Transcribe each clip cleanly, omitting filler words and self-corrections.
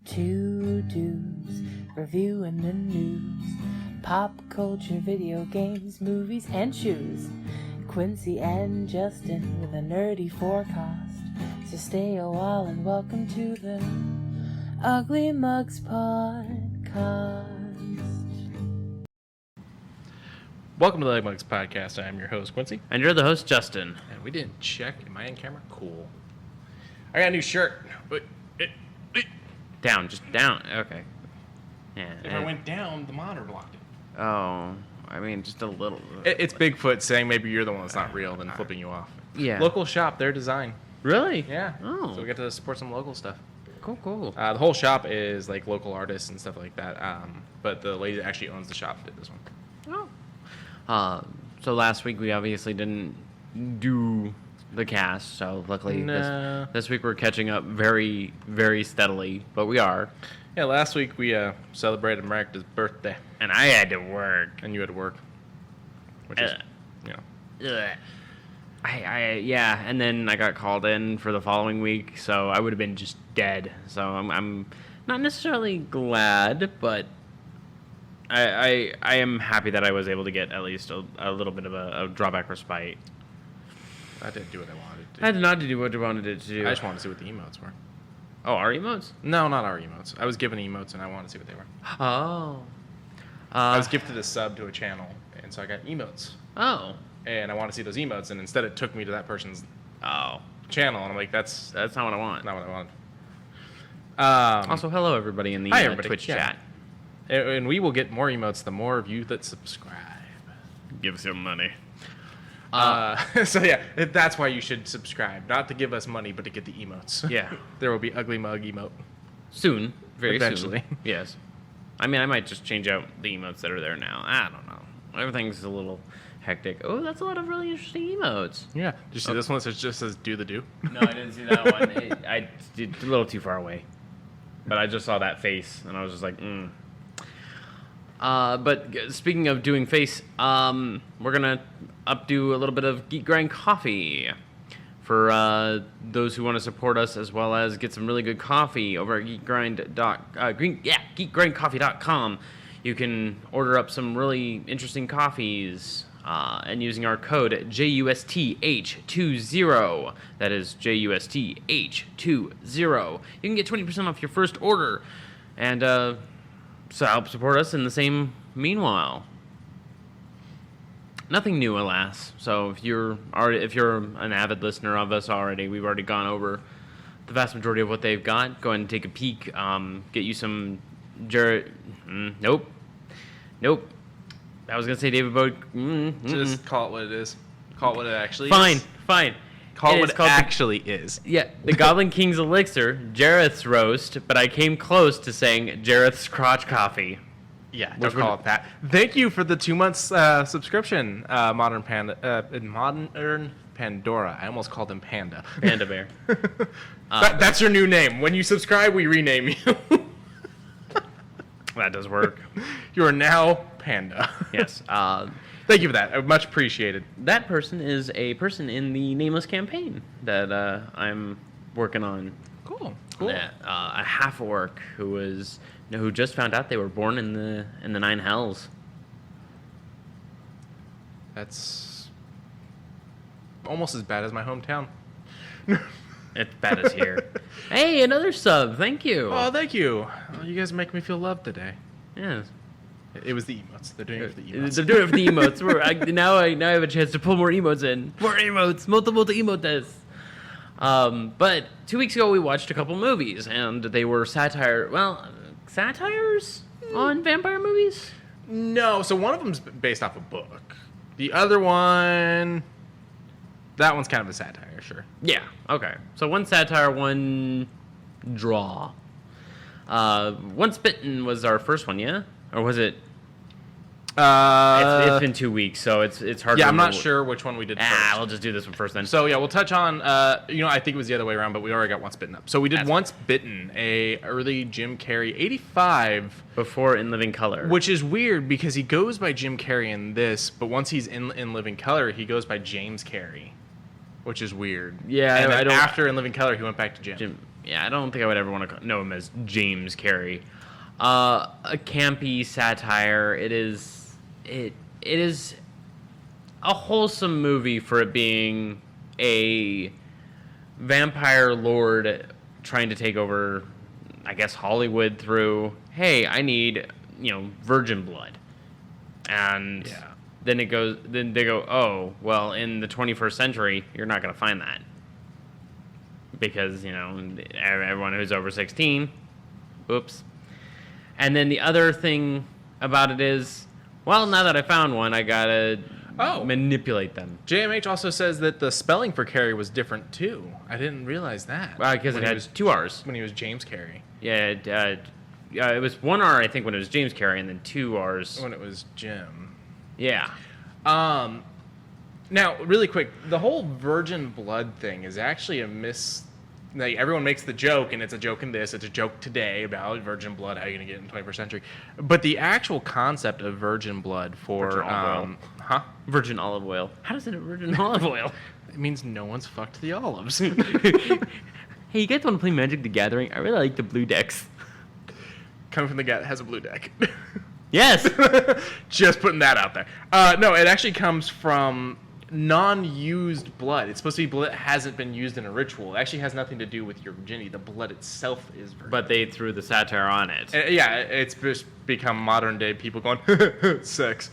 Two dudes reviewing the news, pop culture, video games, movies, and shoes. Quincy and Justin with a nerdy forecast. So stay a while and welcome to the Ugly Mugs Podcast. Welcome to the Ugly Mugs Podcast. I am your host, Quincy. And you're the host, Justin. And we didn't check. Am I in camera? Cool. I got a new shirt. But Down, just down. Okay. Yeah. if I went down, the monitor blocked it. Oh, I mean, just a little. It's Bigfoot saying maybe you're the one that's not real, then flipping you off. Yeah. Local shop, their design. Really? Yeah. Oh. So we get to support some local stuff. Cool. The whole shop is like local artists and stuff like that. But the lady that actually owns the shop did this one. Oh. So last week we obviously didn't do the cast, so luckily this week we're catching up very, very steadily, but we are. Yeah, last week we celebrated Marcus' birthday. And I had to work. And you had to work. Which is, Yeah, and then I got called in for the following week, so I would have been just dead. So I'm not necessarily glad, but I am happy that I was able to get at least a little bit of a drawback respite. I didn't do what I wanted to. I did not do what I wanted it to do. I just wanted to see what the emotes were. Oh, our emotes? No, not our emotes. I was given emotes and I wanted to see what they were. Oh. I was gifted a sub to a channel, and so I got emotes. Oh. And I want to see those emotes, and instead it took me to that person's channel, and I'm like, that's not what I want. not what I wanted. Also, hello everybody in the Twitch chat. And we will get more emotes the more of you that subscribe. Give some money. So yeah, that's why you should subscribe. Not to give us money, but to get the emotes. Yeah. There will be Ugly Mug emote. Soon. Very Eventually. soon. Yes. I mean, I might just change out the emotes that are there now. I don't know. Everything's a little hectic. Oh, that's a lot of really interesting emotes. Yeah. Did you see this one that just says do the do? No, I didn't see that one. I did a little too far away. But I just saw that face, and I was just like, But speaking of doing face, we're going to updo a little bit of Geek Grind Coffee for those who want to support us, as well as get some really good coffee over at geekgrindcoffee.com. You can order up some really interesting coffees, and using our code JUSTH20, that is JUSTH20, you can get 20% off your first order, and so help support us in the same meanwhile. Nothing new, alas. So if you're an avid listener of us already, we've already gone over the vast majority of what they've got. Go ahead and take a peek. Get you some Nope. I was gonna say David Bowie. Just call it what it is. Call it what it actually Fine. Call it what it actually is. Yeah, the Goblin King's Elixir, Jareth's Roast, but I came close to saying Jareth's Crotch Coffee. Yeah, don't call it that. Thank you for the 2 months subscription, Modern Pandora. I almost called him Panda. Panda Bear. That's your new name. When you subscribe, we rename you. That does work. You are now Panda. Yes. Thank you for that. Much appreciated. That person is a person in the Nameless campaign that I'm working on. Cool. A half-orc who just found out they were born in the 9 hells. That's almost as bad as my hometown. It's bad as here. Hey, another sub. Thank you. Oh, thank you. Oh, you guys make me feel loved today. Yes. It was the emotes. They're doing it for the emotes. They're doing it for the emotes. Now I have a chance to pull more emotes in. More emotes. Multiple emotes. But 2 weeks ago we watched a couple movies, and they were satires on vampire movies? No, so one of them's based off a book. The other one, that one's kind of a satire, sure. Yeah, okay. So one satire, one draw. Once Bitten was our first one, yeah? Or was it? It's been 2 weeks, so it's hard to remember. I'm not sure which one we did first. We'll just do this one first then. So, yeah, we'll touch on, I think it was the other way around, but we already got Once Bitten up. So we did Once Bitten, a early Jim Carrey, 85. Before In Living Color. Which is weird, because he goes by Jim Carrey in this, but once he's in Living Color, he goes by James Carrey, which is weird. Yeah, and I don't... after In Living Color, he went back to Jim. I don't think I would ever want to know him as James Carrey. A campy satire. It is a wholesome movie for it being a vampire lord trying to take over, I guess, Hollywood through, hey, I need, virgin blood. And then they go, oh, well, in the 21st century, you're not going to find that. Because, everyone who's over 16, oops. And then the other thing about it is, well, now that I found one, I got to manipulate them. JMH also says that the spelling for Carey was different, too. I didn't realize that. Because it had 2 R's. When he was James Carey. Yeah, it was 1 R, I think, when it was James Carey, and then 2 R's. When it was Jim. Yeah. Now, really quick, the whole virgin blood thing is actually a like, everyone makes the joke, and it's a joke in this, it's a joke today about virgin blood, how are you going to get in the 21st century? But the actual concept of virgin blood for... Virgin olive oil. Virgin olive oil. How does it virgin olive oil? It means no one's fucked the olives. Hey, you guys want to play Magic the Gathering? I really like the blue decks. Coming from the guy that has a blue deck. Yes! Just putting that out there. No, it actually comes from non-used blood. It's supposed to be blood that hasn't been used in a ritual. It actually has nothing to do with your virginity. The blood itself is virgin. But they threw the satire on it. Yeah, it's just become modern day people going, sex.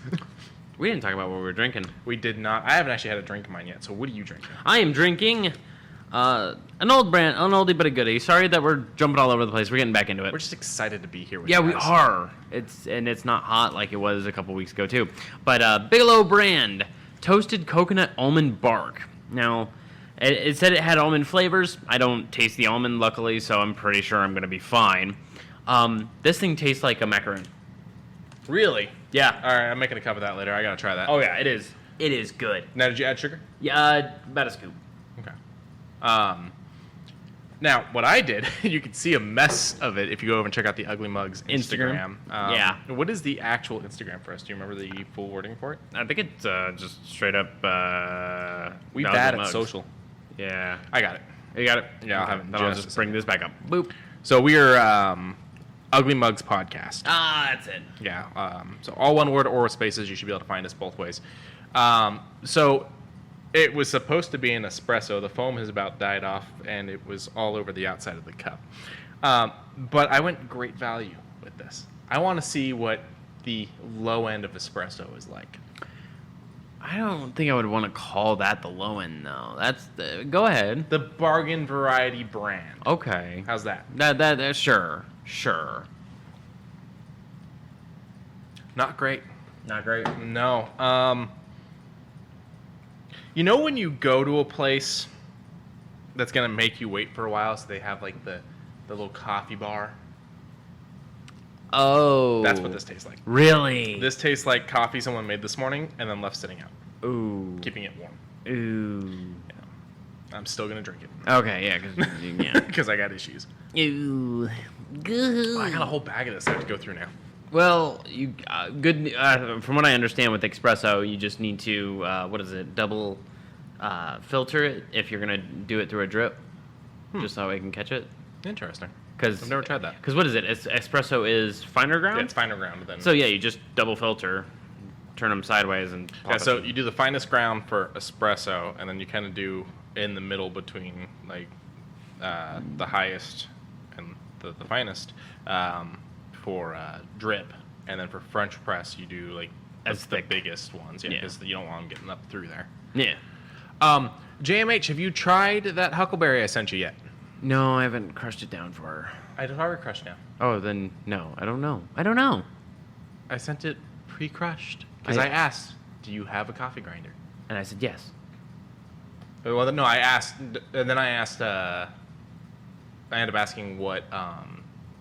We didn't talk about what we were drinking. We did not. I haven't actually had a drink of mine yet, so what are you drinking? I am drinking an old brand, an oldie but a goodie. Sorry that we're jumping all over the place. We're getting back into it. We're just excited to be here with you guys. We are. It's not hot like it was a couple weeks ago, too. But Bigelow brand. Toasted coconut almond bark. Now, it said it had almond flavors. I don't taste the almond, luckily, so I'm pretty sure I'm going to be fine. This thing tastes like a macaroon. Really? Yeah. All right, I'm making a cup of that later. I got to try that. Oh, yeah, it is. It is good. Now, did you add sugar? Yeah, about a scoop. Okay. Now, what I did, you can see a mess of it if you go over and check out the Ugly Mugs Instagram. Yeah. What is the actual Instagram for us? Do you remember the full wording for it? I think it's just straight up. We The bad Ugly at Mugs. social. Yeah. I got it. You got it? Yeah, I'll have it. Then I'll just bring this back up. Boop. So we are Ugly Mugs Podcast. Ah, that's it. Yeah. So all one word or with spaces. You should be able to find us both ways. So it was supposed to be an espresso. The foam has about died off, and it was all over the outside of the cup. But I went great value with this. I want to see what the low end of espresso is like. I don't think I would want to call that the low end, though. Go ahead. The bargain variety brand. Okay. How's that? That sure. Not great. Not great. No. You know when you go to a place that's going to make you wait for a while, so they have like the little coffee bar? Oh. That's what this tastes like. Really? This tastes like coffee someone made this morning and then left sitting out. Ooh. Keeping it warm. Ooh. Yeah. I'm still going to drink it. Okay, yeah, Because I got issues. Ooh. Good. Oh, I got a whole bag of this I have to go through now. Well, you from what I understand with espresso, you just need to double filter it if you're gonna do it through a drip, just so I can catch it. Interesting. Because I've never tried that. Because what is it? Espresso is finer ground. Yeah, it's finer ground than. So yeah, you just double filter, turn them sideways, and pop it. So you do the finest ground for espresso, and then you kind of do in the middle between like the highest and the finest. For drip, and then for French press, you do like the biggest ones, because you don't want them getting up through there. Yeah. JMH, have you tried that huckleberry I sent you yet? No, I haven't crushed it down for her. I'd already crushed now. Oh, then no, I don't know. I sent it pre-crushed because I asked, "Do you have a coffee grinder?" And I said yes. Well, no, I asked, and then I asked. I ended up asking what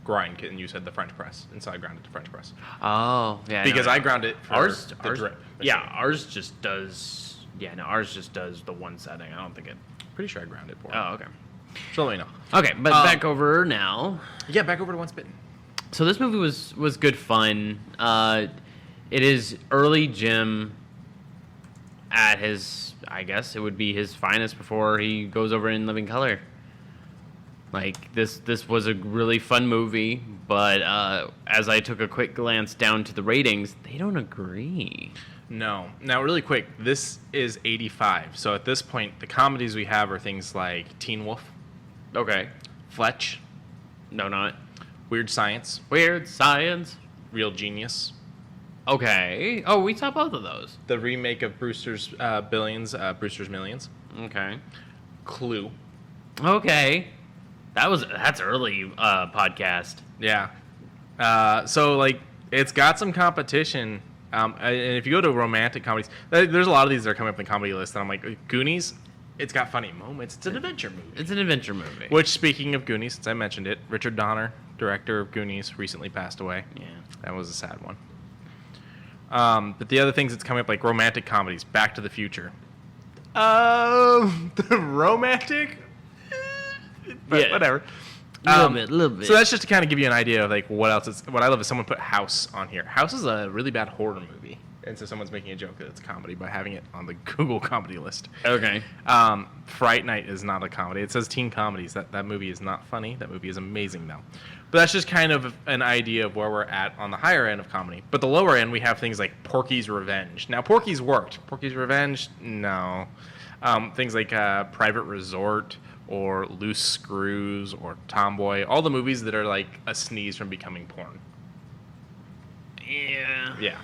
grind, and you said the French press, and so I ground it to French press. Oh, yeah. Because I ground it for the drip. Ours just does. Yeah, no, ours just does the one setting. I don't think it. Pretty sure I ground it for. Oh, okay. So let me know. Okay, but back over now. Yeah, back over to Once Bitten. So this movie was good fun. It is early Jim at his, I guess it would be his finest before he goes over in Living Color. Like, this was a really fun movie, but as I took a quick glance down to the ratings, they don't agree. No. Now, really quick, this is 85. So at this point, the comedies we have are things like Teen Wolf, Okay. Fletch, No, not. Weird Science, Weird Science. Real Genius, Okay. Oh, we saw both of those. the remake of Brewster's Brewster's Millions, Okay. Clue. Okay. That's early podcast. Yeah. So, like, it's got some competition. And if you go to romantic comedies, there's a lot of these that are coming up in the comedy list. And I'm like, Goonies, it's got funny moments. It's an adventure movie. It's an adventure movie. Which, speaking of Goonies, since I mentioned it, Richard Donner, director of Goonies, recently passed away. Yeah. That was a sad one. But the other things that's coming up, like romantic comedies, Back to the Future. The romantic? But Yeah. whatever. A little bit. So that's just to kind of give you an idea of like what else is. What I love is someone put House on here. House is a really bad horror movie, and so someone's making a joke that it's a comedy by having it on the Google comedy list. Okay. Fright Night is not a comedy. It says teen comedies. That movie is not funny. That movie is amazing though. But that's just kind of an idea of where we're at on the higher end of comedy. But the lower end, we have things like Porky's Revenge. Now, Porky's worked. Porky's Revenge, no. Things like Private Resort or Loose Screws or Tomboy. All the movies that are like a sneeze from becoming porn. Yeah. Yeah.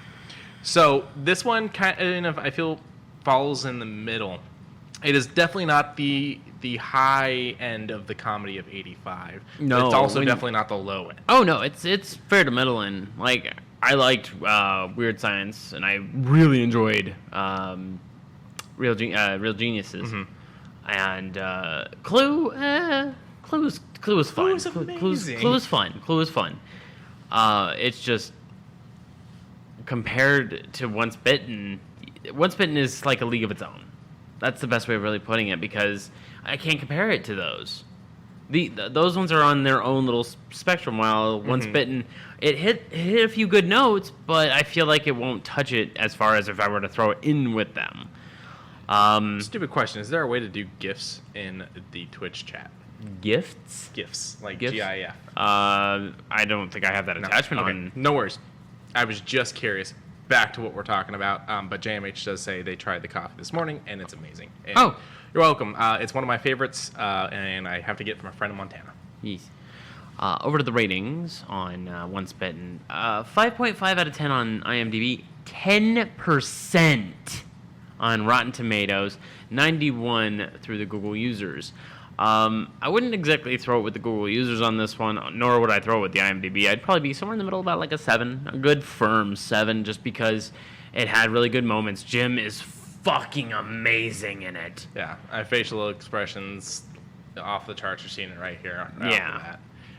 So this one kind of, I feel, falls in the middle. It is definitely not the high end of the comedy of 85. No, But it's also definitely not the low end. Oh no, it's fair to middle in. Like, I liked Weird Science, and I really enjoyed Real Geniuses. Mm-hmm. And Clue was fun. Clue was amazing. Clue was fun. Clue was fun. It's just compared to Once Bitten. Once Bitten is like a league of its own. That's the best way of really putting it, because I can't compare it to those. Those ones are on their own little spectrum, while Once Bitten, it hit a few good notes, but I feel like it won't touch it as far as if I were to throw it in with them. Stupid question. Is there a way to do GIFs in the Twitch chat? Gifts? GIFs, like GIFs? GIF. I don't think I have that attachment Okay. on. No worries. I was just curious. Back to what we're talking about. But JMH does say they tried the coffee this morning, and it's amazing. And Oh. You're welcome. It's one of my favorites, and I have to get it from a friend in Montana. Yes. Over to the ratings on Once Bitten. 5.5 out of 10 on IMDb. 10% on Rotten Tomatoes. 91 through the Google users. I wouldn't exactly throw it with the Google users on this one, nor would I throw it with the IMDb. I'd probably be somewhere in the middle, about like a 7. A good firm 7, just because it had really good moments. Jim is fucking amazing in it. Yeah, facial expressions off the charts. You're seeing it right here. Right Yeah.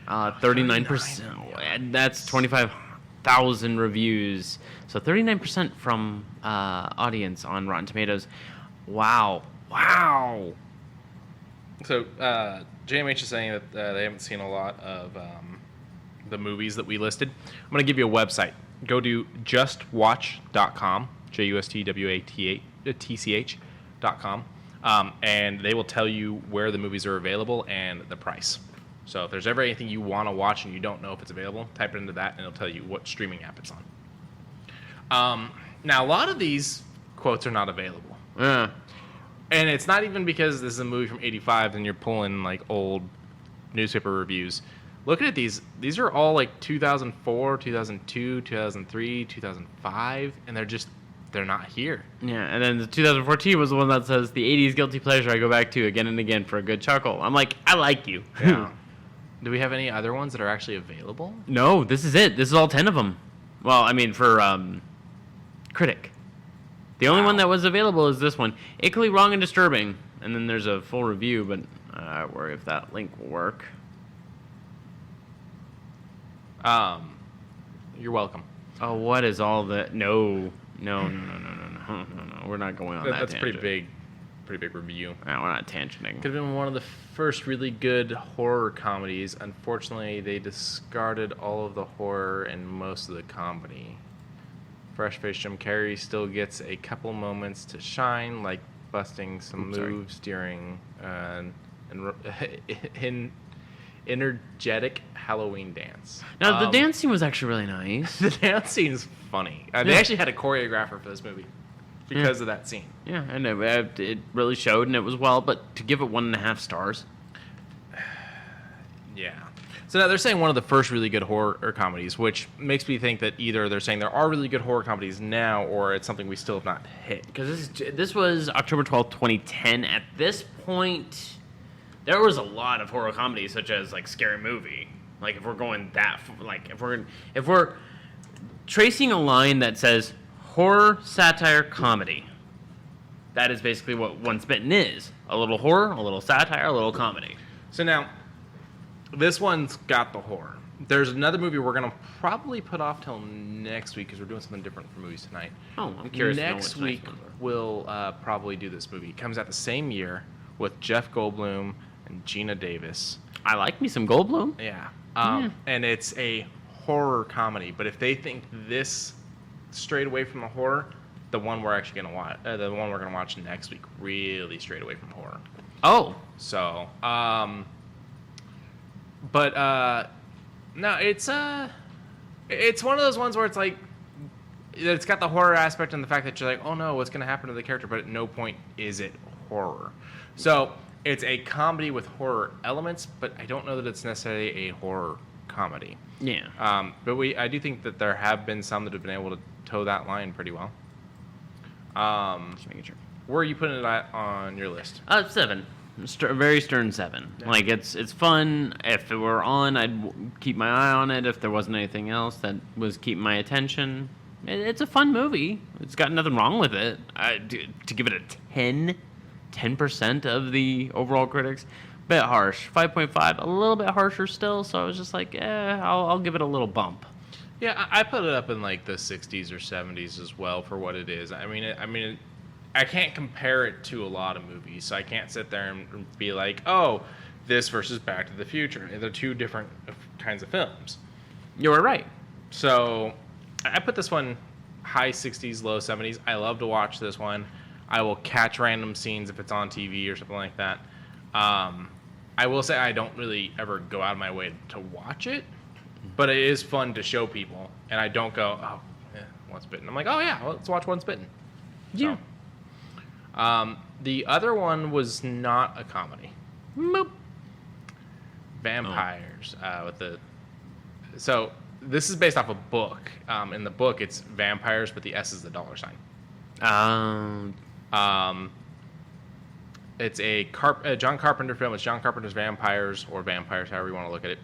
off 39%. And that's 25,000 reviews. So 39% from audience on Rotten Tomatoes. Wow. So JMH is saying that they haven't seen a lot of the movies that we listed. I'm going to give you a website. Go to justwatch.com, JUSTWATCH.com, and they will tell you where the movies are available and the price. So if there's ever anything you want to watch and you don't know if it's available, type it into that and it'll tell you what streaming app it's on. Now, a lot of these quotes are not available. Yeah. And it's not even because this is a movie from 85 and you're pulling like old newspaper reviews. Looking at these are all like 2004, 2002, 2003, 2005, and they're not here. Yeah, and then the 2014 was the one that says the 80s guilty pleasure I go back to again and again for a good chuckle. I'm like, I like you. Yeah. Do we have any other ones that are actually available? No, this is it. This is all 10 of them. Well, I mean, for Critic. The only one that was available is this one. Equally wrong and disturbing. And then there's a full review, but I worry if that link will work. You're welcome. Oh, what is all that? No. We're not going on that That's tangent. pretty big review. No, we're not tangenting. Could have been one of the first really good horror comedies. Unfortunately, they discarded all of the horror and most of the comedy. Fresh-faced Jim Carrey still gets a couple moments to shine, like busting some moves during in energetic Halloween dance. Now, the dance scene was actually really nice. The dance scene is funny. They actually had a choreographer for this movie because of that scene. Yeah, and it really showed, and it was well, but to give it 1.5 stars. Yeah. So now they're saying one of the first really good horror comedies, which makes me think that either they're saying there are really good horror comedies now, or it's something we still have not hit. Because this was October 12th, 2010. At this point, there was a lot of horror comedies, such as like Scary Movie. Like if we're going that, like if we're tracing a line that says horror, satire, comedy, that is basically what Once Bitten is: a little horror, a little satire, a little comedy. So now, this one's got the horror. There's another movie we're going to probably put off till next week because we're doing something different for movies tonight. Oh, I'm curious. Next week, we'll probably do this movie. It comes out the same year with Jeff Goldblum and Gina Davis. I like me some Goldblum. Yeah. And it's a horror comedy. But if they think this strayed away from the horror, the one we're actually going to watch, the one we're going to watch next week, really strayed away from horror. Oh. So, but no, it's one of those ones where it's like it's got the horror aspect and the fact that you're like, oh no, what's going to happen to the character? But at no point is it horror. So it's a comedy with horror elements, but I don't know that it's necessarily a horror comedy. Yeah. But I do think that there have been some that have been able to toe that line pretty well. Just making sure. Where are you putting it at on your list? 7. Very stern 7. Yeah. Like it's fun. If it were on, I'd keep my eye on it. If there wasn't anything else that was keeping my attention, it's a fun movie. It's got nothing wrong with it. To give it a 10% of the overall critics, bit harsh. 5.5, a little bit harsher still. So I was just like, I'll give it a little bump. Yeah, I put it up in like the 60s or 70s as well for what it is. I mean. I can't compare it to a lot of movies, so I can't sit there and be like, oh, this versus Back to the Future. They're two different kinds of films. You were right. So I put this one high 60s, low 70s. I love to watch this one. I will catch random scenes if it's on TV or something like that. I will say I don't really ever go out of my way to watch it, but it is fun to show people, and I don't go, oh, yeah, Once Bitten. I'm like, oh yeah, let's watch Once Bitten. Yeah. So, the other one was not a comedy. Boop. Vampires. So this is based off a book. In the book, it's vampires, but the S is the $sign. It's a John Carpenter film. It's John Carpenter's Vampires, or Vampires, however you want to look at it.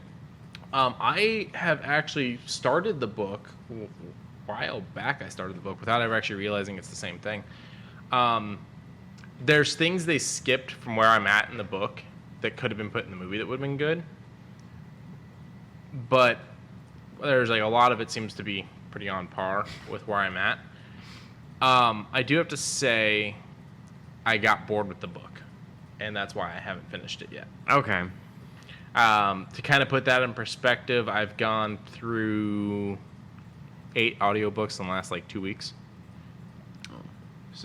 I have actually started the book a while back. I started the book without ever actually realizing it's the same thing. There's things they skipped from where I'm at in the book that could have been put in the movie that would have been good. But there's like a lot of it seems to be pretty on par with where I'm at. I do have to say I got bored with the book, and that's why I haven't finished it yet. Okay. To kind of put that in perspective, I've gone through 8 audiobooks in the last like 2 weeks.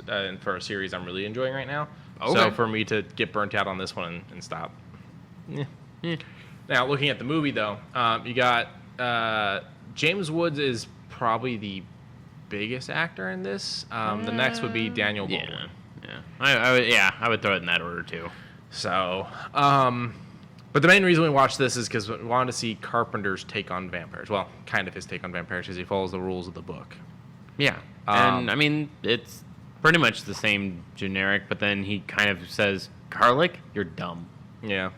And for a series I'm really enjoying right now. Okay. So for me to get burnt out on this one and stop. Yeah. Now, looking at the movie, though, you got James Woods is probably the biggest actor in this. The next would be Daniel Baldwin. Yeah. I would throw it in that order, too. So, but the main reason we watched this is because we wanted to see Carpenter's take on vampires. Well, kind of his take on vampires, because he follows the rules of the book. Yeah. And, I mean, it's pretty much the same generic, but then he kind of says, garlic, you're dumb. Yeah,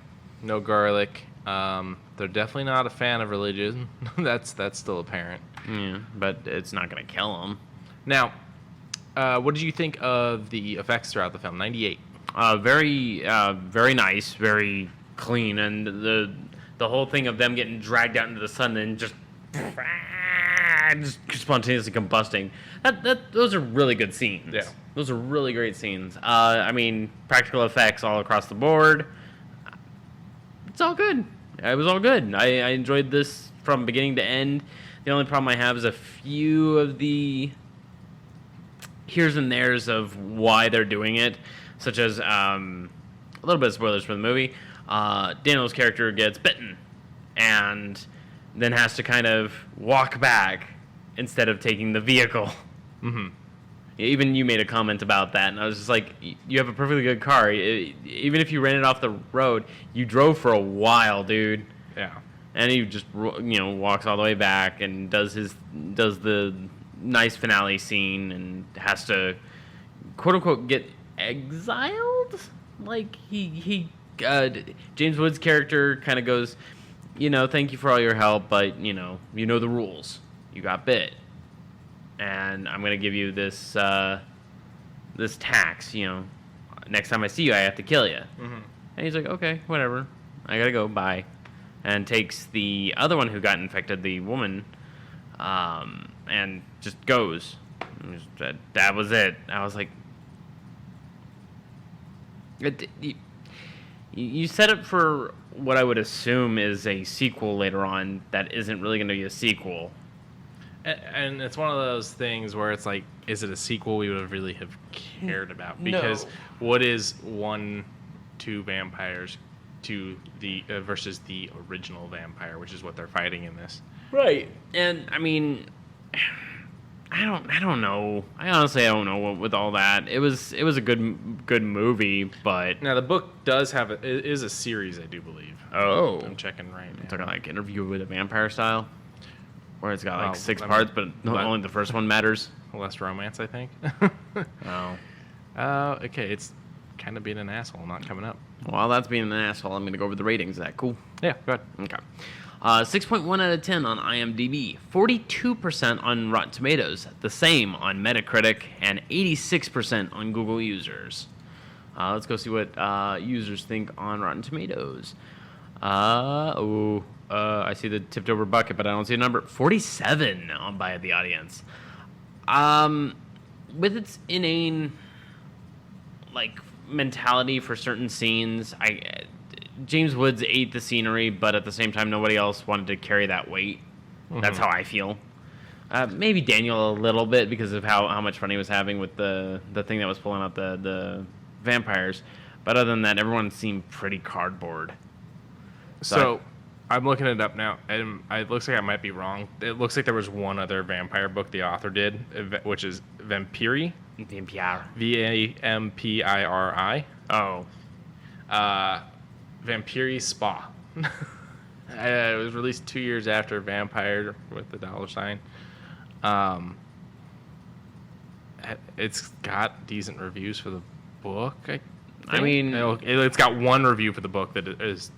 no garlic. They're definitely not a fan of religion. that's still apparent. Yeah, but it's not going to kill them. Now, what did you think of the effects throughout the film? 98. Very nice, very clean, and the whole thing of them getting dragged out into the sun and just spontaneously combusting. Those are really good scenes. Yeah. Those are really great scenes. I mean, practical effects all across the board. It's all good. It was all good. I enjoyed this from beginning to end. The only problem I have is a few of the here's and there's of why they're doing it, such as a little bit of spoilers for the movie. Daniel's character gets bitten and then has to kind of walk back instead of taking the vehicle. Mm-hmm. Even you made a comment about that, and I was just like, you have a perfectly good car. Even if you ran it off the road, you drove for a while, dude. Yeah. And he just, walks all the way back and does the nice finale scene and has to, quote unquote, get exiled. Like James Woods' character kind of goes, thank you for all your help, but you know the rules. You got bit, and I'm gonna give you this this tax. Next time I see you, I have to kill you. Mm-hmm. And he's like, okay, whatever. I gotta go. Bye. And takes the other one who got infected, the woman, and just goes. That was it. I was like, you set up for what I would assume is a sequel later on that isn't really going to be a sequel. And it's one of those things where it's like, is it a sequel we would really have cared about? Because what is 1-2 vampires to the versus the original vampire, which is what they're fighting in this? Right. And I mean, I don't know. I honestly don't know with all that. It was a good movie, but now the book does have it is a series, I do believe. Oh, I'm checking right now. It's like Interview with a Vampire style, where it's got like 6 I mean, parts, but only the first one matters. Less romance, I think. Oh. Okay, it's kind of being an asshole, not coming up. Well, that's being an asshole. I'm going to go over the ratings. Is that cool? Yeah, go ahead. Okay. 6.1 out of 10 on IMDb, 42% on Rotten Tomatoes, the same on Metacritic, and 86% on Google users. Let's go see what users think on Rotten Tomatoes. I see the tipped over bucket, but I don't see a number. 47 by the audience. With its inane mentality for certain scenes, James Woods ate the scenery, but at the same time, nobody else wanted to carry that weight. Mm-hmm. That's how I feel. Maybe Daniel a little bit because of how much fun he was having with the thing that was pulling out the vampires. But other than that, everyone seemed pretty cardboard. So I'm looking it up now, and it looks like I might be wrong. It looks like there was one other vampire book the author did, which is Vampiri. Vampire. Vampiri. Oh. Vampiri Spa. It was released 2 years after Vampire with the $. It's got decent reviews for the book. I mean, it's got one review for the book that is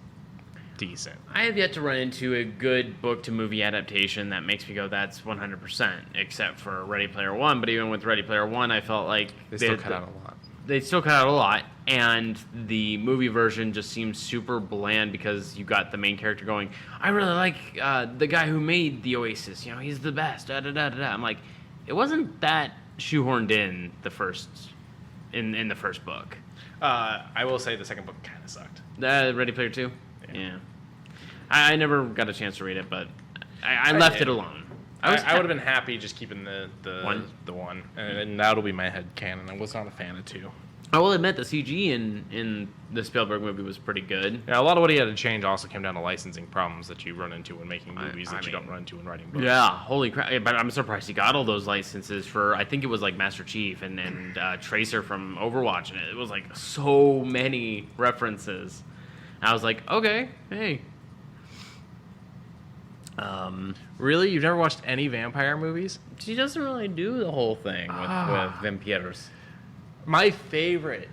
decent. I have yet to run into a good book-to-movie adaptation that makes me go, that's 100%, except for Ready Player One. But even with Ready Player One, I felt like they still cut out a lot. They still cut out a lot, and the movie version just seems super bland because you got the main character going, I really like the guy who made the Oasis. He's the best. Da, da, da, da, da. I'm like, it wasn't that shoehorned in the first book. I will say the second book kind of sucked. Ready Player Two? Yeah. I never got a chance to read it, but I left it alone. I would have been happy just keeping the one, and that'll be my head canon. I was not a fan of 2. I will admit the CG in the Spielberg movie was pretty good. Yeah, a lot of what he had to change also came down to licensing problems that you run into when making movies that you don't run into when writing books. Yeah, holy crap! But I'm surprised he got all those licenses for. I think it was like Master Chief and Tracer from Overwatch, and it was like so many references. I was like, okay, hey. Really? You've never watched any vampire movies? She doesn't really do the whole thing with vampires. My favorite,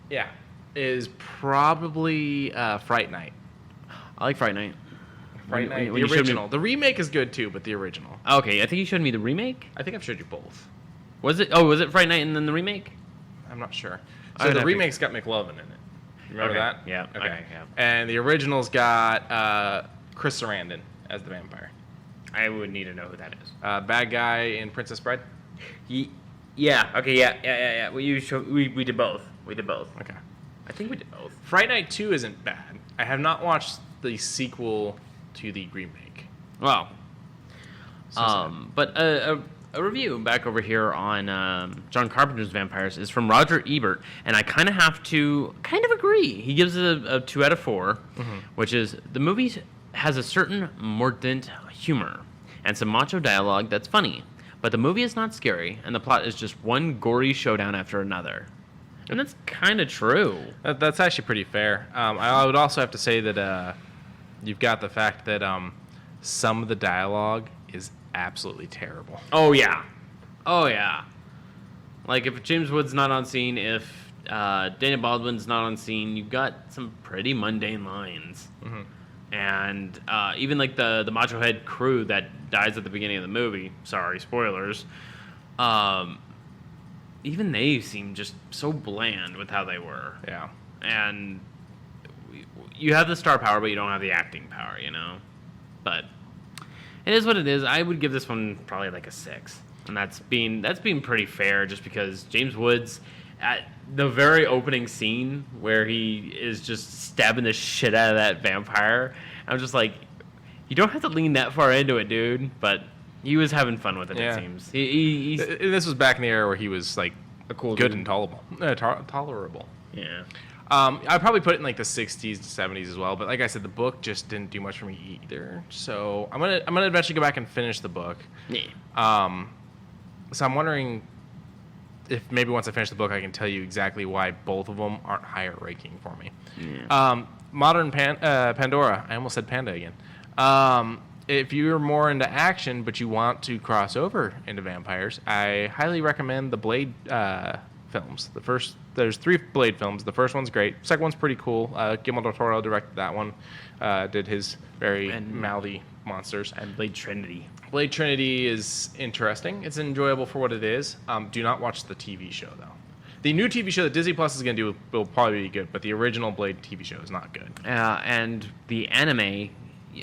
yeah, is probably Fright Night. I like Fright Night. Fright Night, the original. The remake is good too, but the original. Okay, I think you showed me the remake. I think I've showed you both. Was it Fright Night and then the remake? I'm not sure. So the remake's got McLovin in it. Remember that? Yeah. Okay. Yeah. And the original's got Chris Sarandon as the vampire. I would need to know who that is. Bad guy in Princess Bride. Yeah. Okay. Yeah. We did both. Okay. I think we did both. Fright Night 2 isn't bad. I have not watched the sequel to the remake. Well. But a review back over here on John Carpenter's Vampires is from Roger Ebert, and I kind of have to agree. He gives it a 2 out of 4, which is the movie has a certain mordant humor and some macho dialogue that's funny, but the movie is not scary, and the plot is just one gory showdown after another. And that's kind of true. That's actually pretty fair. I would also have to say that you've got the fact that some of the dialogue is absolutely terrible. Oh yeah. Like if James Woods not on scene, if Daniel Baldwin's not on scene, you've got some pretty mundane lines. And even like the Macho Head crew that dies at the beginning of the movie. Sorry, spoilers. Even they seem just so bland with how they were. Yeah. And you have the star power, but you don't have the acting power, But it is what it is. I would give this one probably like a 6. And that's being pretty fair, just because James Woods, at the very opening scene where he is just stabbing the shit out of that vampire, I'm just like, you don't have to lean that far into it, dude. But he was having fun with it, it seems. This was back in the era where he was like a cool good dude. and tolerable. Yeah. I'd probably put it in like the 60s to 70s as well, but like I said, the book just didn't do much for me either. So I'm gonna eventually go back and finish the book. Yeah. So I'm wondering if maybe once I finish the book, I can tell you exactly why both of them aren't higher ranking for me. Yeah. Modern Pandora. I almost said Panda again. If you're more into action, but you want to cross over into vampires, I highly recommend the Blade films. There's 3 Blade films. The first one's great. Second one's pretty cool. Guillermo del Toro directed that one. Did his very mouthy monsters. And Blade Trinity. Blade Trinity is interesting. It's enjoyable for what it is. Do not watch the TV show, though. The new TV show that Disney Plus is going to do will probably be good, but the original Blade TV show is not good. And the anime,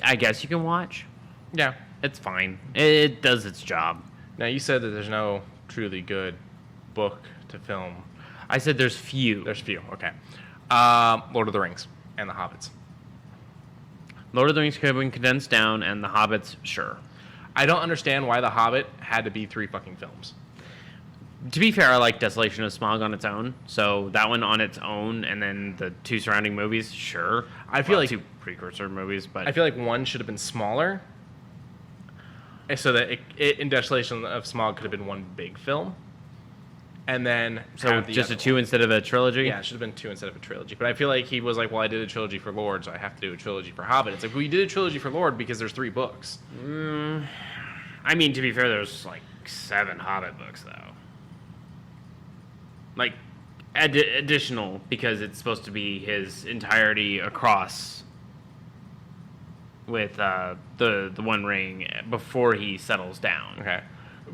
I guess you can watch. Yeah. It's fine. It does its job. Now, you said that there's no truly good book to film. I said there's few. There's few, okay. Lord of the Rings and The Hobbits. Lord of the Rings could have been condensed down, and The Hobbits, sure. I don't understand why The Hobbit had to be 3 fucking films. To be fair, I like Desolation of Smaug on its own, so that one on its own, and then the 2 surrounding movies, sure. I feel like 2 precursor movies, but I feel like one should have been smaller, so that it in Desolation of Smaug could have been one big film, and then so just a 2 instead of a trilogy. Yeah, it should have been 2 instead of a trilogy. But I feel like he was like, well, I did a trilogy for Lord, so I have to do a trilogy for Hobbit. It's like, well, you did a trilogy for Lord because there's 3 books. I mean, to be fair, there's like 7 Hobbit books, though. Like, additional, because it's supposed to be his entirety across with the One Ring before he settles down. Okay.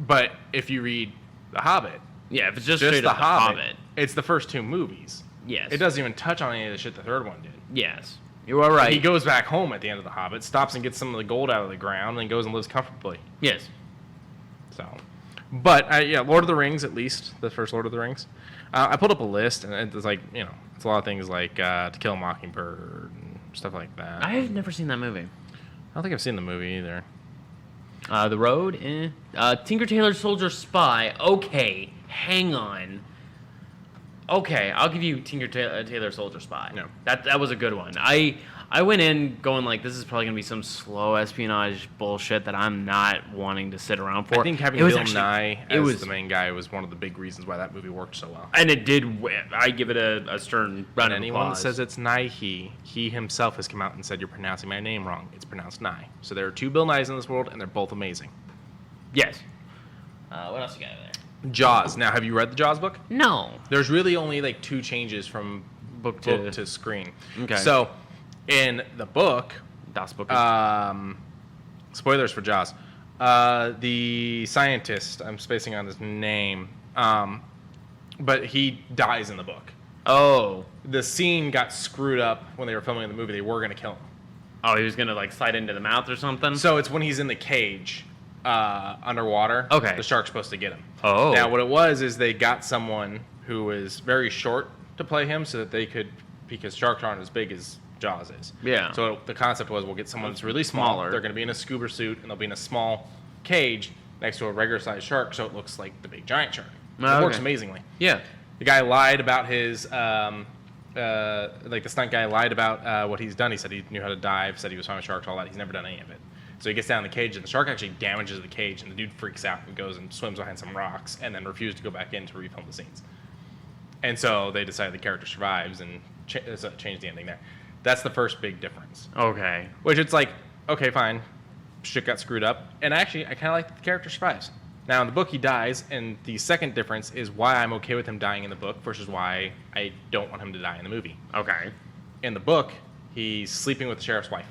But if you read The Hobbit... Yeah, if it's just straight The up Hobbit. It's the first 2 movies. Yes. It doesn't even touch on any of the shit the third one did. Yes. You are right. He goes back home at the end of The Hobbit, stops and gets some of the gold out of the ground, and goes and lives comfortably. Yes. So, but yeah, Lord of the Rings, at least the first Lord of the Rings. I pulled up a list, and it's like, it's a lot of things like To Kill a Mockingbird and stuff like that. I've never seen that movie. I don't think I've seen the movie either. The Road, Tinker Tailor Soldier Spy. Okay, hang on. Okay, I'll give you Tinker Tailor Soldier Spy. No. That was a good one. I went in going like, this is probably going to be some slow espionage bullshit that I'm not wanting to sit around for. I think having Bill Nye as the main guy was one of the big reasons why that movie worked so well. And it did. I give it a stern round of anyone applause. says it's Nighy, he himself has come out and said, you're pronouncing my name wrong. It's pronounced Nye. So there are 2 Bill Nyes in this world, and they're both amazing. Yes. What else you got there? Jaws. Now, have you read the Jaws book? No. There's really only like 2 changes from Book to screen. Okay. So, in the book, Das Book. spoilers for Jaws. The scientist, I'm spacing on his name, but he dies in the book. Oh. The scene got screwed up when they were filming the movie. They were going to kill him. Oh, he was going to like slide into the mouth or something? So it's when he's in the cage underwater. Okay. The shark's supposed to get him. Oh. Now, what it was is they got someone who was very short to play him so that they could, because sharks aren't as big as Jaws is. Yeah. So the concept was we'll get someone that's really small. Smaller. They're going to be in a scuba suit and they'll be in a small cage next to a regular sized shark, so it looks like the big giant shark. Oh, It works okay. amazingly. Yeah. The guy lied about his, like the stunt guy lied about what he's done. He said he knew how to dive, said he was fine with sharks, all that. He's never done any of it. So he gets down in the cage, and the shark actually damages the cage, and the dude freaks out and goes and swims behind some rocks, and then refuses to go back in to refilm the scenes. And so they decided the character survives and changed the ending there. That's the first big difference. Okay. Which it's like, okay, fine, shit got screwed up, and actually I kind of like that the character survives. Now in the book he dies, and the second difference is why I'm okay with him dying in the book versus why I don't want him to die in the movie. Okay. In the book, he's sleeping with the sheriff's wife.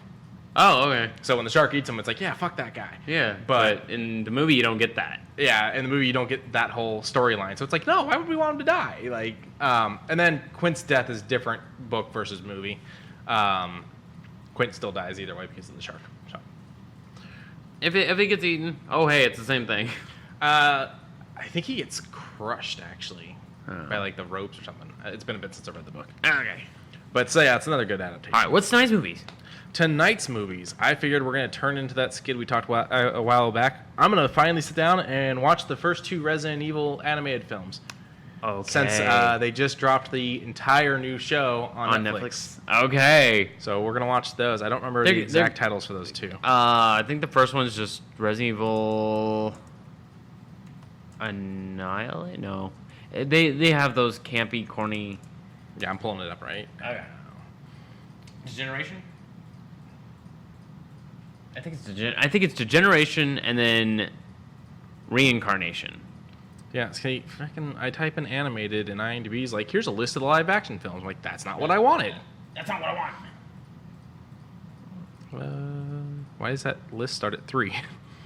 Oh, okay. So when the shark eats him, it's like, yeah, fuck that guy. Yeah, But in the movie you don't get that. yeah, in the movie you don't get that whole storyline. So it's like, no, why would we want him to die? Like, and then Quint's death is different book versus movie. Quint still dies either way because of the shark. So, If it gets eaten, oh hey, it's the same thing. I think he gets crushed actually Oh. by like the ropes or something. It's been a bit since I read the book. Okay. But so yeah, it's another good adaptation. All right, what's tonight's movies? Tonight's movies, I figured we're going to turn into that skid we talked about a while back. I'm going to finally sit down and watch the first 2 Resident Evil animated films. Okay. Since they just dropped the entire new show on Netflix. Okay. So we're going to watch those. I don't remember the exact titles for those 2. I think the first one's just Resident Evil Annihilate? No. They have those campy, corny... Yeah, I'm pulling it up right. Okay. Degeneration? I think it's Degeneration and then Reincarnation. Yeah, see, I type in animated and IMDb's like, here's a list of the live action films. I'm like, that's not what I wanted. That's not what I want. Why does that list start at 3?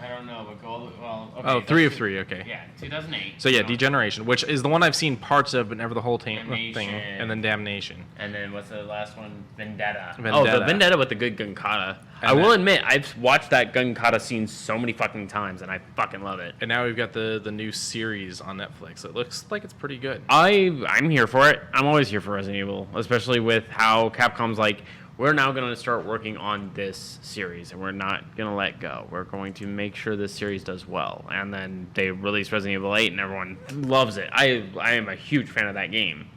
I don't know, but okay. Oh, 3 of 3, okay. Yeah, 2008. So yeah, Degeneration, which is the one I've seen parts of, but never the whole thing. Damnation. And then Damnation. And then what's the last one? Vendetta. Oh, Vendetta. the Vendetta with the good gun kata. And I will admit, I've watched that gun kata scene so many fucking times, and I fucking love it. And now we've got the new series on Netflix. It looks like it's pretty good. I'm here for it. I'm always here for Resident Evil, especially with how Capcom's like, we're now going to start working on this series, and we're not going to let go. We're going to make sure this series does well. And then they release Resident Evil 8, and everyone loves it. I am a huge fan of that game.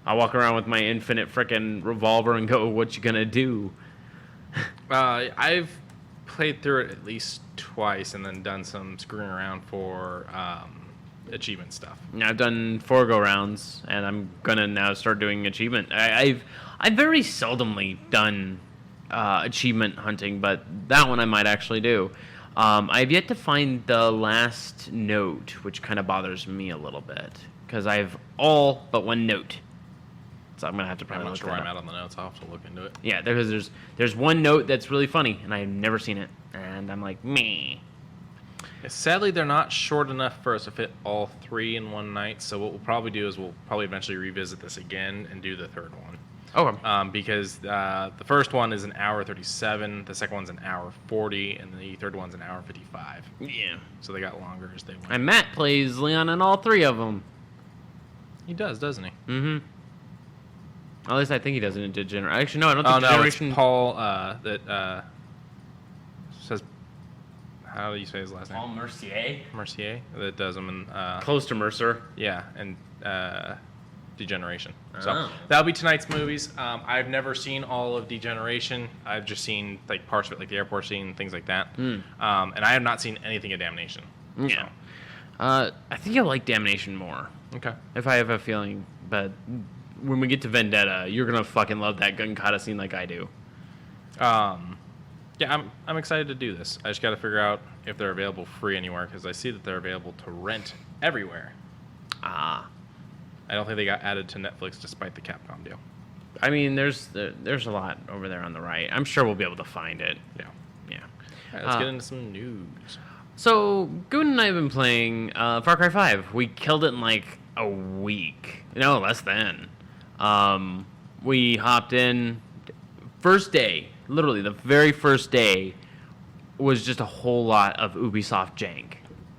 I walk around with my infinite frickin' revolver and go, what you gonna do? I've played through it at least twice and then done some screwing around for achievement stuff. I've done 4 go-rounds, and I'm gonna now start doing achievement. I've very seldomly done achievement hunting, but that one I might actually do. I've yet to find the last note, which kind of bothers me a little bit, because I have all but 1 note. So I'm gonna have to I'm probably not look sure that where up. I'm at on the notes. I'll have to look into it. Yeah, there's 1 note that's really funny, and I've never seen it, and I'm like, meh. Sadly, they're not short enough for us to fit all 3 in one night. So what we'll probably do is we'll probably eventually revisit this again and do the third one. Okay. Because the first one is an hour 37, the second one's an hour 40, and the third one's an hour 55. Yeah. So they got longer as they went. And Matt plays Leon in all 3 of them. He does, doesn't he? Mm-hmm. At least I think he does it in Degeneration. Actually, no, I don't Oh think no, Degeneration... it's Paul that says. How do you say his last name? Paul Mercier? Mercier that does them in Close to Mercer. yeah, and Degeneration. Oh. So that'll be tonight's movies. I've never seen all of Degeneration. I've just seen like parts of it, like the airport scene, things like that. And I have not seen anything of Damnation. Yeah. I think you'll like Damnation more. Okay. If I have a feeling. But when we get to Vendetta, you're going to fucking love that gun kata scene like I do. Yeah, I'm excited to do this. I just got to figure out if they're available free anywhere because I see that they're available to rent everywhere. Ah. I don't think they got added to Netflix despite the Capcom deal. I mean, there's a lot over there on the right. I'm sure we'll be able to find it. Yeah. Yeah. All right, let's get into some news. So, Goon and I have been playing Far Cry 5. We killed it in like a week. No, less than. We hopped in. First day, literally the very first day, was just a whole lot of Ubisoft jank.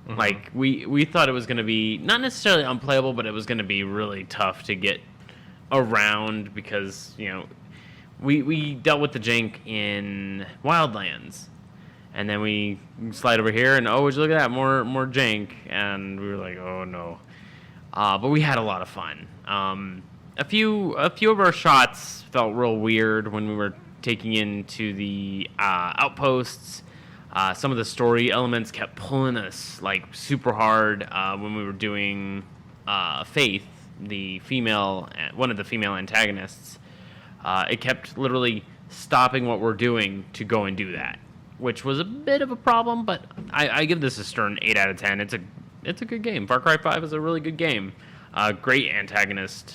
Mm-hmm. Like, we thought it was going to be, not necessarily unplayable, but it was going to be really tough to get around because, you know, we dealt with the jank in Wildlands. And then we slide over here, and would you look at that, more jank, and we were like, oh no. But we had a lot of fun. A few of our shots felt real weird when we were taking into the outposts. Some of the story elements kept pulling us like super hard when we were doing Faith, one of the female antagonists. It kept literally stopping what we're doing to go and do that, which was a bit of a problem. But I give this a stern 8 out of 10. It's a good game. Far Cry 5 is a really good game. Great antagonist,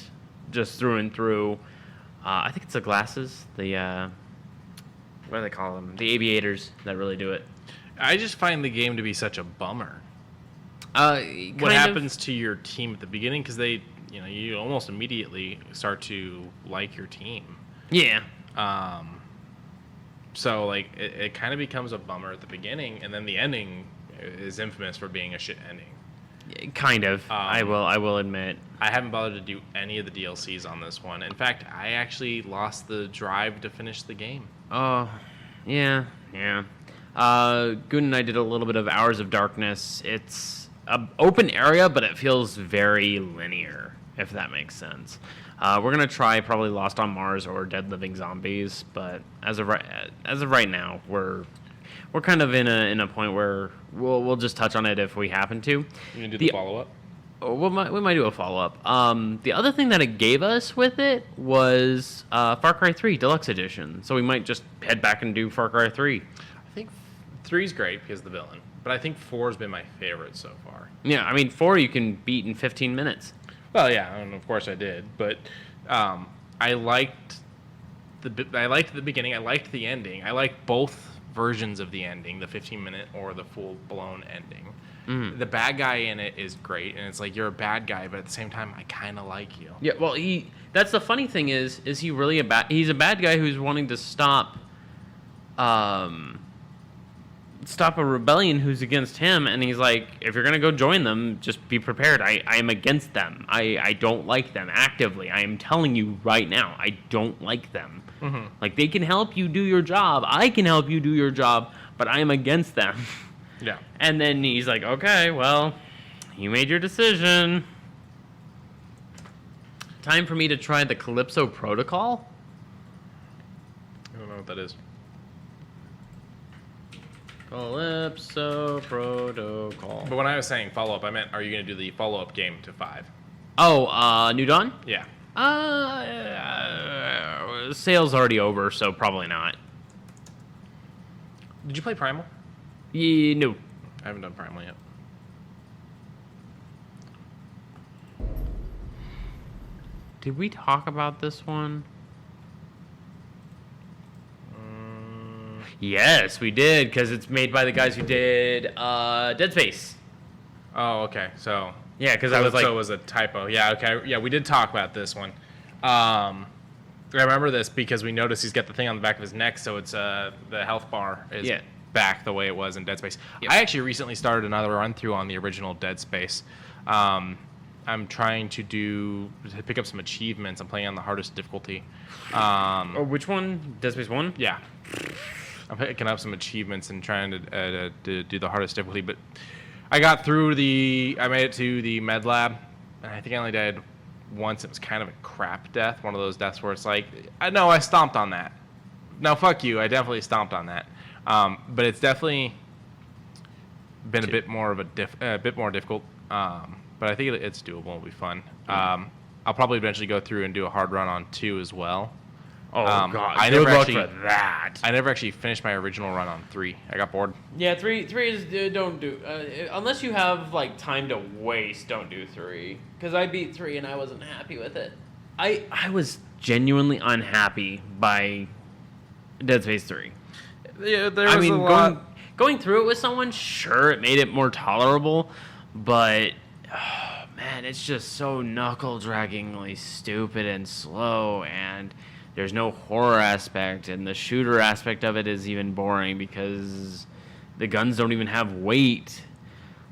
just through and through. I think it's the glasses, what do they call them? The aviators that really do it. I just find the game to be such a bummer. What happens to your team at the beginning? Because you almost immediately start to like your team. Yeah. So like it kind of becomes a bummer at the beginning, and then the ending is infamous for being a shit ending. Kind of. I will admit. I haven't bothered to do any of the DLCs on this one. In fact, I actually lost the drive to finish the game. Oh, yeah. Goon and I did a little bit of Hours of Darkness. It's an open area, but it feels very linear, if that makes sense. We're gonna try probably Lost on Mars or Dead Living Zombies, but as of right now, we're kind of in a point where we'll just touch on it if we happen to. You gonna do the follow-up? We might do a follow-up. The other thing that it gave us with it was Far Cry 3 Deluxe Edition. So we might just head back and do Far Cry 3. I think 3's great because of the villain, but I think 4's been my favorite so far. Yeah, I mean 4 you can beat in 15 minutes. Well, yeah, and of course I did, but I liked the beginning. I liked the ending. I liked both versions of the ending, the 15-minute or the full-blown ending. Mm. The bad guy in it is great, and it's like you're a bad guy, but at the same time, I kind of like you. Yeah, well, that's the funny thing is he really he's a bad guy who's wanting to stop a rebellion who's against him, and he's like, if you're going to go join them, just be prepared. I am against them. I don't like them actively. I am telling you right now, I don't like them. Mm-hmm. Like, they can help you do your job. I can help you do your job, but I am against them. Yeah. And then he's like, okay, well, you made your decision. Time for me to try the Calypso Protocol? I don't know what that is. Calypso Protocol. But when I was saying follow-up, I meant, are you going to do the follow-up game to 5? Oh, New Dawn? Yeah. Sale's already over, so probably not. Did you play Primal? Yeah, no. I haven't done Primal yet. Did we talk about this one? Yes, we did, because it's made by the guys who did Dead Space. Oh, okay. So yeah, because I was like, so it was a typo. Yeah, okay. Yeah, we did talk about this one. I remember this because we noticed he's got the thing on the back of his neck, so it's the health bar is back the way it was in Dead Space. Yep. I actually recently started another run through on the original Dead Space. I'm trying to pick up some achievements. I'm playing on the hardest difficulty. Which one? Dead Space 1? Yeah. I'm picking up some achievements and trying to do the hardest difficulty, but I got through I made it to the med lab, and I think I only died once. It was kind of a crap death, one of those deaths where it's like, I stomped on that. No, fuck you, I definitely stomped on that. But it's definitely been a bit more of a bit more difficult. But I think it's doable. It'll be fun. I'll probably eventually go through and do a hard run on 2 as well. Oh God! I never actually finished my original run on 3. I got bored. Yeah, 3 is don't do unless you have like time to waste. Don't do 3 because I beat 3 and I wasn't happy with it. I was genuinely unhappy by Dead Space 3. Yeah, there was a lot. Going through it with someone, sure, it made it more tolerable, but oh, man, it's just so knuckle-draggingly stupid and slow, and there's no horror aspect, and the shooter aspect of it is even boring because the guns don't even have weight.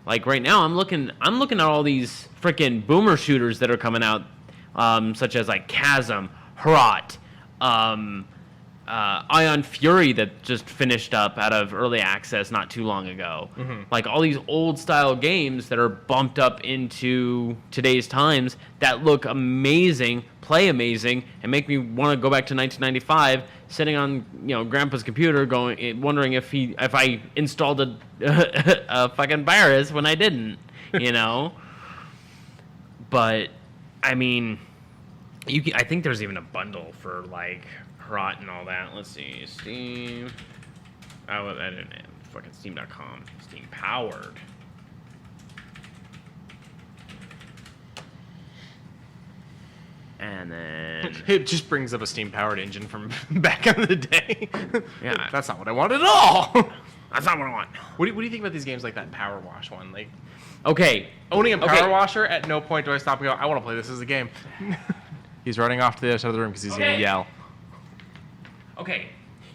Like right now, I'm looking at all these freaking boomer shooters that are coming out, such as like Chasm, Herat, Ion Fury that just finished up out of early access not too long ago. Mm-hmm. Like all these old style games that are bumped up into today's times that look amazing, play amazing, and make me want to go back to 1995, sitting on Grandpa's computer, wondering if I installed a fucking virus when I didn't, But I mean, I think there's even a bundle for like Rot and all that. Let's see, Steam. I didn't fucking Steam.com. Steam powered. And then it just brings up a Steam powered engine from back in the day. Yeah, that's not what I want at all. That's not what I want. What do you think about these games like that Power Wash one? Like, okay, owning a Power Washer, at no point do I stop and go, I want to play this as a game. He's running off to the other side of the room because he's going to yell. Okay,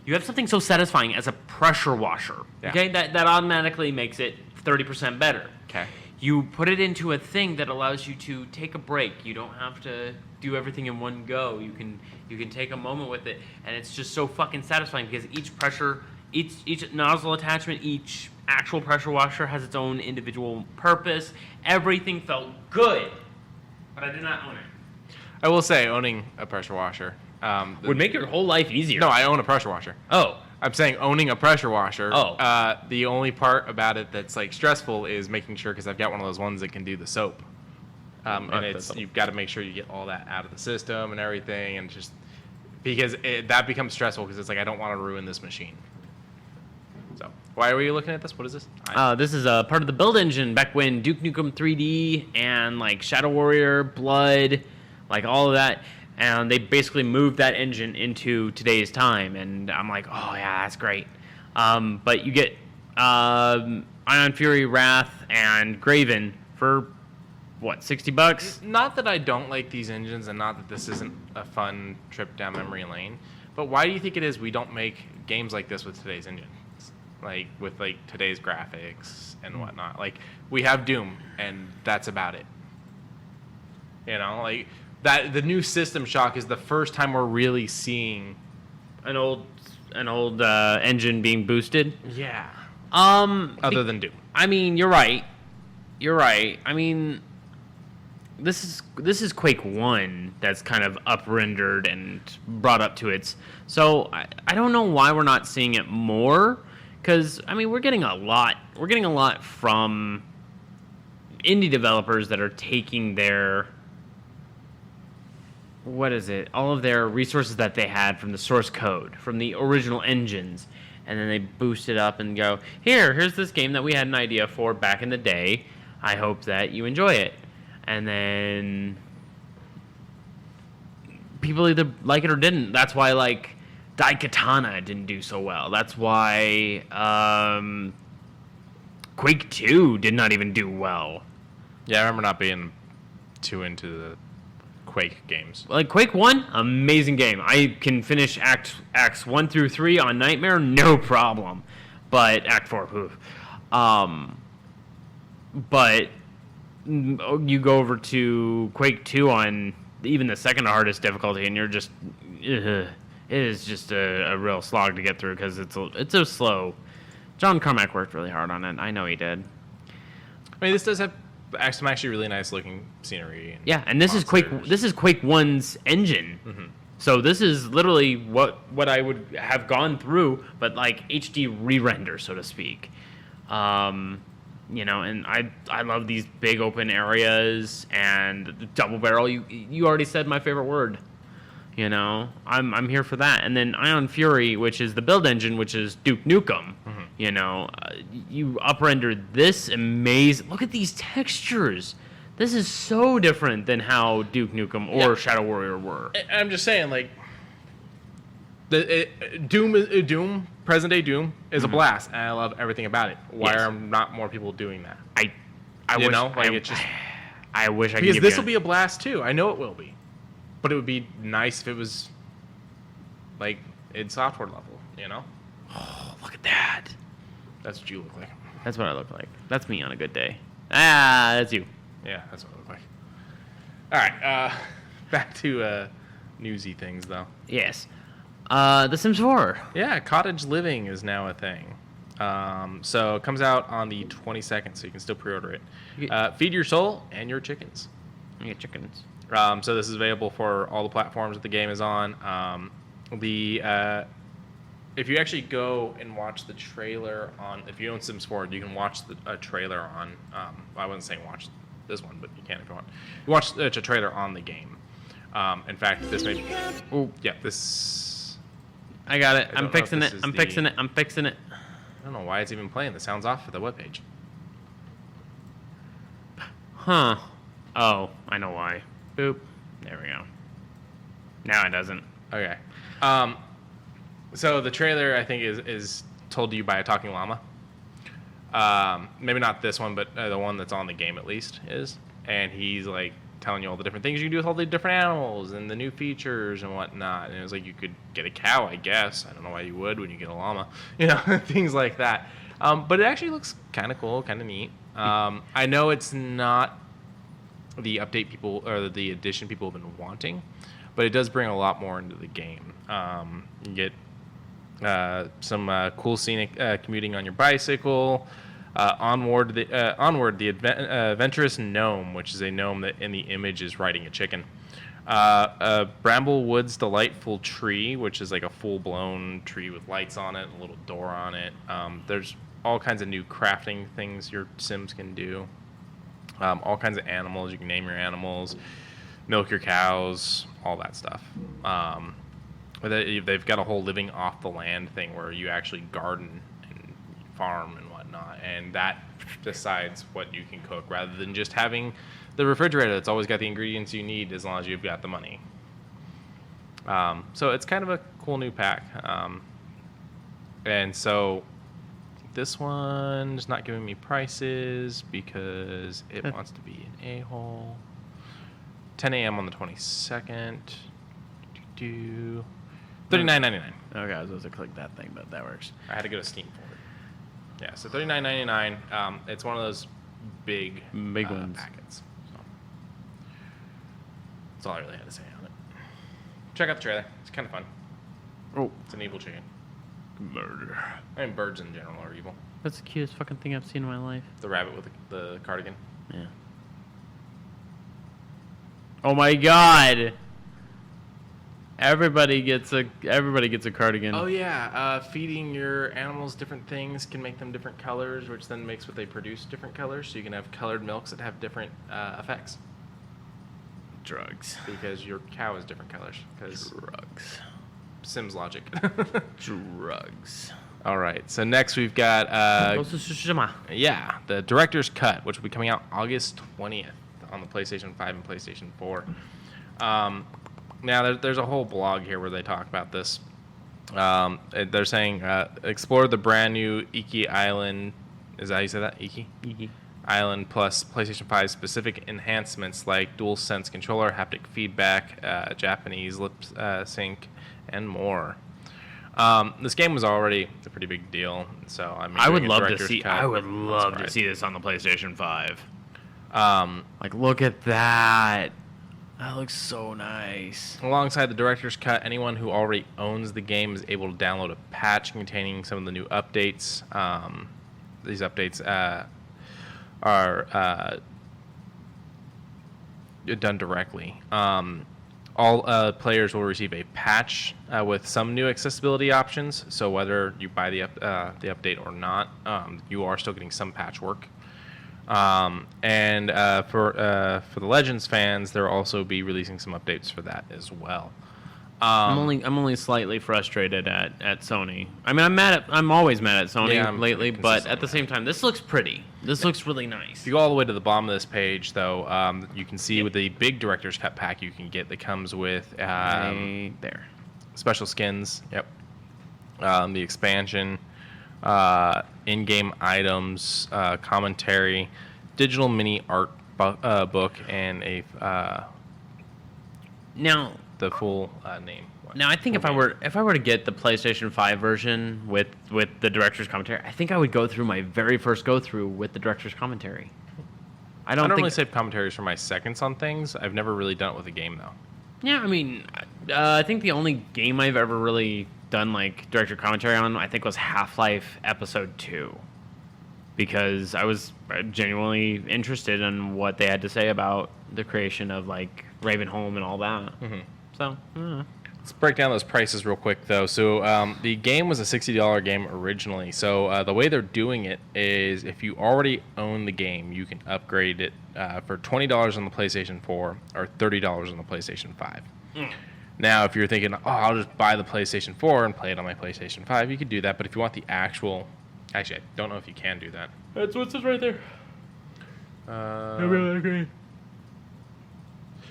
you have something so satisfying as a pressure washer. Yeah. Okay, that automatically makes it 30% better. Okay. You put it into a thing that allows you to take a break. You don't have to do everything in one go. You can take a moment with it, and it's just so fucking satisfying because each nozzle attachment, each actual pressure washer has its own individual purpose. Everything felt good, but I did not own it. I will say, owning a pressure washer Would make your whole life easier. No, I own a pressure washer. Oh. I'm saying owning a pressure washer. Oh. The only part about it that's like stressful is making sure, because I've got one of those ones that can do the soap. And you've got to make sure you get all that out of the system and everything, and just because that becomes stressful because it's like I don't want to ruin this machine. So why were you looking at this? What is this? This is a part of the build engine back when Duke Nukem 3D and like Shadow Warrior, Blood, like all of that. And they basically moved that engine into today's time, and I'm like, oh yeah, that's great. But you get Ion Fury, Wrath, and Graven for what, $60? Not that I don't like these engines, and not that this isn't a fun trip down memory lane, but why do you think it is we don't make games like this with today's engines, like with like today's graphics and whatnot? Like we have Doom, and that's about it. You know, like. That the new System Shock is the first time we're really seeing an old engine being boosted. Yeah. Other than Doom. I mean, you're right. I mean, this is Quake 1 that's kind of up-rendered and brought up to its. So I don't know why we're not seeing it more, because I mean we're getting a lot from indie developers that are taking their. What is it? All of their resources that they had from the source code, from the original engines, and then they boost it up and go, here's this game that we had an idea for back in the day. I hope that you enjoy it. And then people either like it or didn't. That's why, like, Daikatana didn't do so well. That's why Quake 2 did not even do well. Yeah, I remember not being too into the Quake games. Like Quake 1, amazing game. I can finish acts 1 through 3 on Nightmare, no problem. But Act 4, oof. But you go over to Quake 2 on even the second hardest difficulty, and you're just, it is just a real slog to get through because it's so slow. John Carmack worked really hard on it. I know he did. I mean, this does have some actually really nice looking scenery. And this monsters. This is Quake 1's engine. Mm-hmm. So this is literally what I would have gone through, but like HD re-render, so to speak. And I love these big open areas and double barrel. You already said my favorite word. I'm here for that. And then Ion Fury, which is the build engine, which is Duke Nukem. Mm-hmm. You up-render this amazing. Look at these textures. This is so different than how Duke Nukem or Shadow Warrior were. I'm just saying, like, Doom, present-day Doom, is a blast, and I love everything about it. Why are not more people doing that? I wish I could. Because this will be a blast too. I know it will be, but it would be nice if it was like in software level. Oh, look at that. That's what you look like. That's what I look like. That's me on a good day. That's you. Yeah, that's what I look like. All right, back to newsy things though. Yes. The Sims 4. Yeah, cottage living is now a thing. So it comes out on the 22nd, so you can still pre-order it. Feed your soul and your chickens. You get chickens. So this is available for all the platforms that the game is on. If you actually go and watch the trailer on, if you own Sims 4, you can watch a trailer on. I wasn't saying watch this one, but you can if you want. You watch a trailer on the game. In fact, this may. Oh yeah, this. I got it. I'm fixing it. I'm fixing it. I don't know why it's even playing. The sound's off for the webpage. Huh. Oh, I know why. Boop. There we go. Now it doesn't. Okay. So the trailer, I think, is told to you by a talking llama. Maybe not this one, but the one that's on the game at least is. And he's like telling you all the different things you can do with all the different animals and the new features and whatnot. And it was like you could get a cow, I guess. I don't know why you would when you get a llama. You know, things like that. But it actually looks kind of cool, kind of neat. I know it's not the update people or the addition people have been wanting, but it does bring a lot more into the game. You get some cool scenic commuting on your bicycle. Onward, the adventurous gnome, which is a gnome that in the image is riding a chicken. Bramblewoods delightful tree, which is like a full-blown tree with lights on it, a little door on it. There's all kinds of new crafting things your Sims can do. All kinds of animals. You can name your animals, milk your cows, all that stuff. They've got a whole living off the land thing where you actually garden and farm and whatnot, and that decides what you can cook rather than just having the refrigerator that's always got the ingredients you need as long as you've got the money. So it's kind of a cool new pack. And so this one's not giving me prices because it wants to be an a-hole. 10 a.m. on the 22nd. $39.99. Okay, I was supposed to click that thing, but that works. I had to go to Steam for it. Yeah, so $39.99. It's one of those big ones. packets. So that's all I really had to say on it. Check out the trailer. It's kind of fun. Oh, It's an evil chicken. murder. I mean, birds in general are evil. That's the cutest fucking thing I've seen in my life. The rabbit with the cardigan. Yeah. Oh my god! Everybody gets a cardigan. Oh yeah, feeding your animals different things can make them different colors, which then makes what they produce different colors. So you can have colored milks that have different effects. Drugs. Because your cow is different colors. Because Drugs. Sims logic. Drugs. All right. So next we've got the director's cut, which will be coming out August 20th on the PlayStation 5 and PlayStation 4. Now there's a whole blog here where they talk about this. They're saying explore the brand new Iki Island. Is that how you say that? Iki? Iki. Island plus PlayStation 5 specific enhancements like DualSense controller, haptic feedback, Japanese lip sync, and more. This game was already a pretty big deal, so I would love to see. I would love to see this on the PlayStation 5. Like, look at that. That looks so nice. Alongside the director's cut, anyone who already owns the game is able to download a patch containing some of the new updates. These updates are done directly. All players will receive a patch with some new accessibility options. So whether you buy the update or not, you are still getting some patchwork. And for the Legends fans, they'll also be releasing some updates for that as well. I'm only slightly frustrated at Sony. I mean, I'm always mad at Sony lately, but at the same time, this looks pretty. This looks really nice. If you go all the way to the bottom of this page, though, you can see with the big director's cut pack you can get that comes with special skins. Yep. The expansion, in-game items, commentary, digital mini art book, and the full name. Now, I think if I were to get the PlayStation 5 version with the director's commentary, I think I would go through my very first go through with the director's commentary. I don't really save commentaries for my seconds on things. I've never really done it with a game though. Yeah, I mean, I think the only game I've ever really done like director commentary on, I think, was Half-Life Episode 2, because I was genuinely interested in what they had to say about the creation of like Ravenholm and all that. Mm-hmm. So, Let's break down those prices real quick, though. So the game was a $60 game originally. So the way they're doing it is if you already own the game, you can upgrade it for $20 on the PlayStation 4 or $30 on the PlayStation 5. Now, if you're thinking, I'll just buy the PlayStation 4 and play it on my PlayStation 5, you could do that. But if you want the actual... Actually, I don't know if you can do that. that's what it says right there.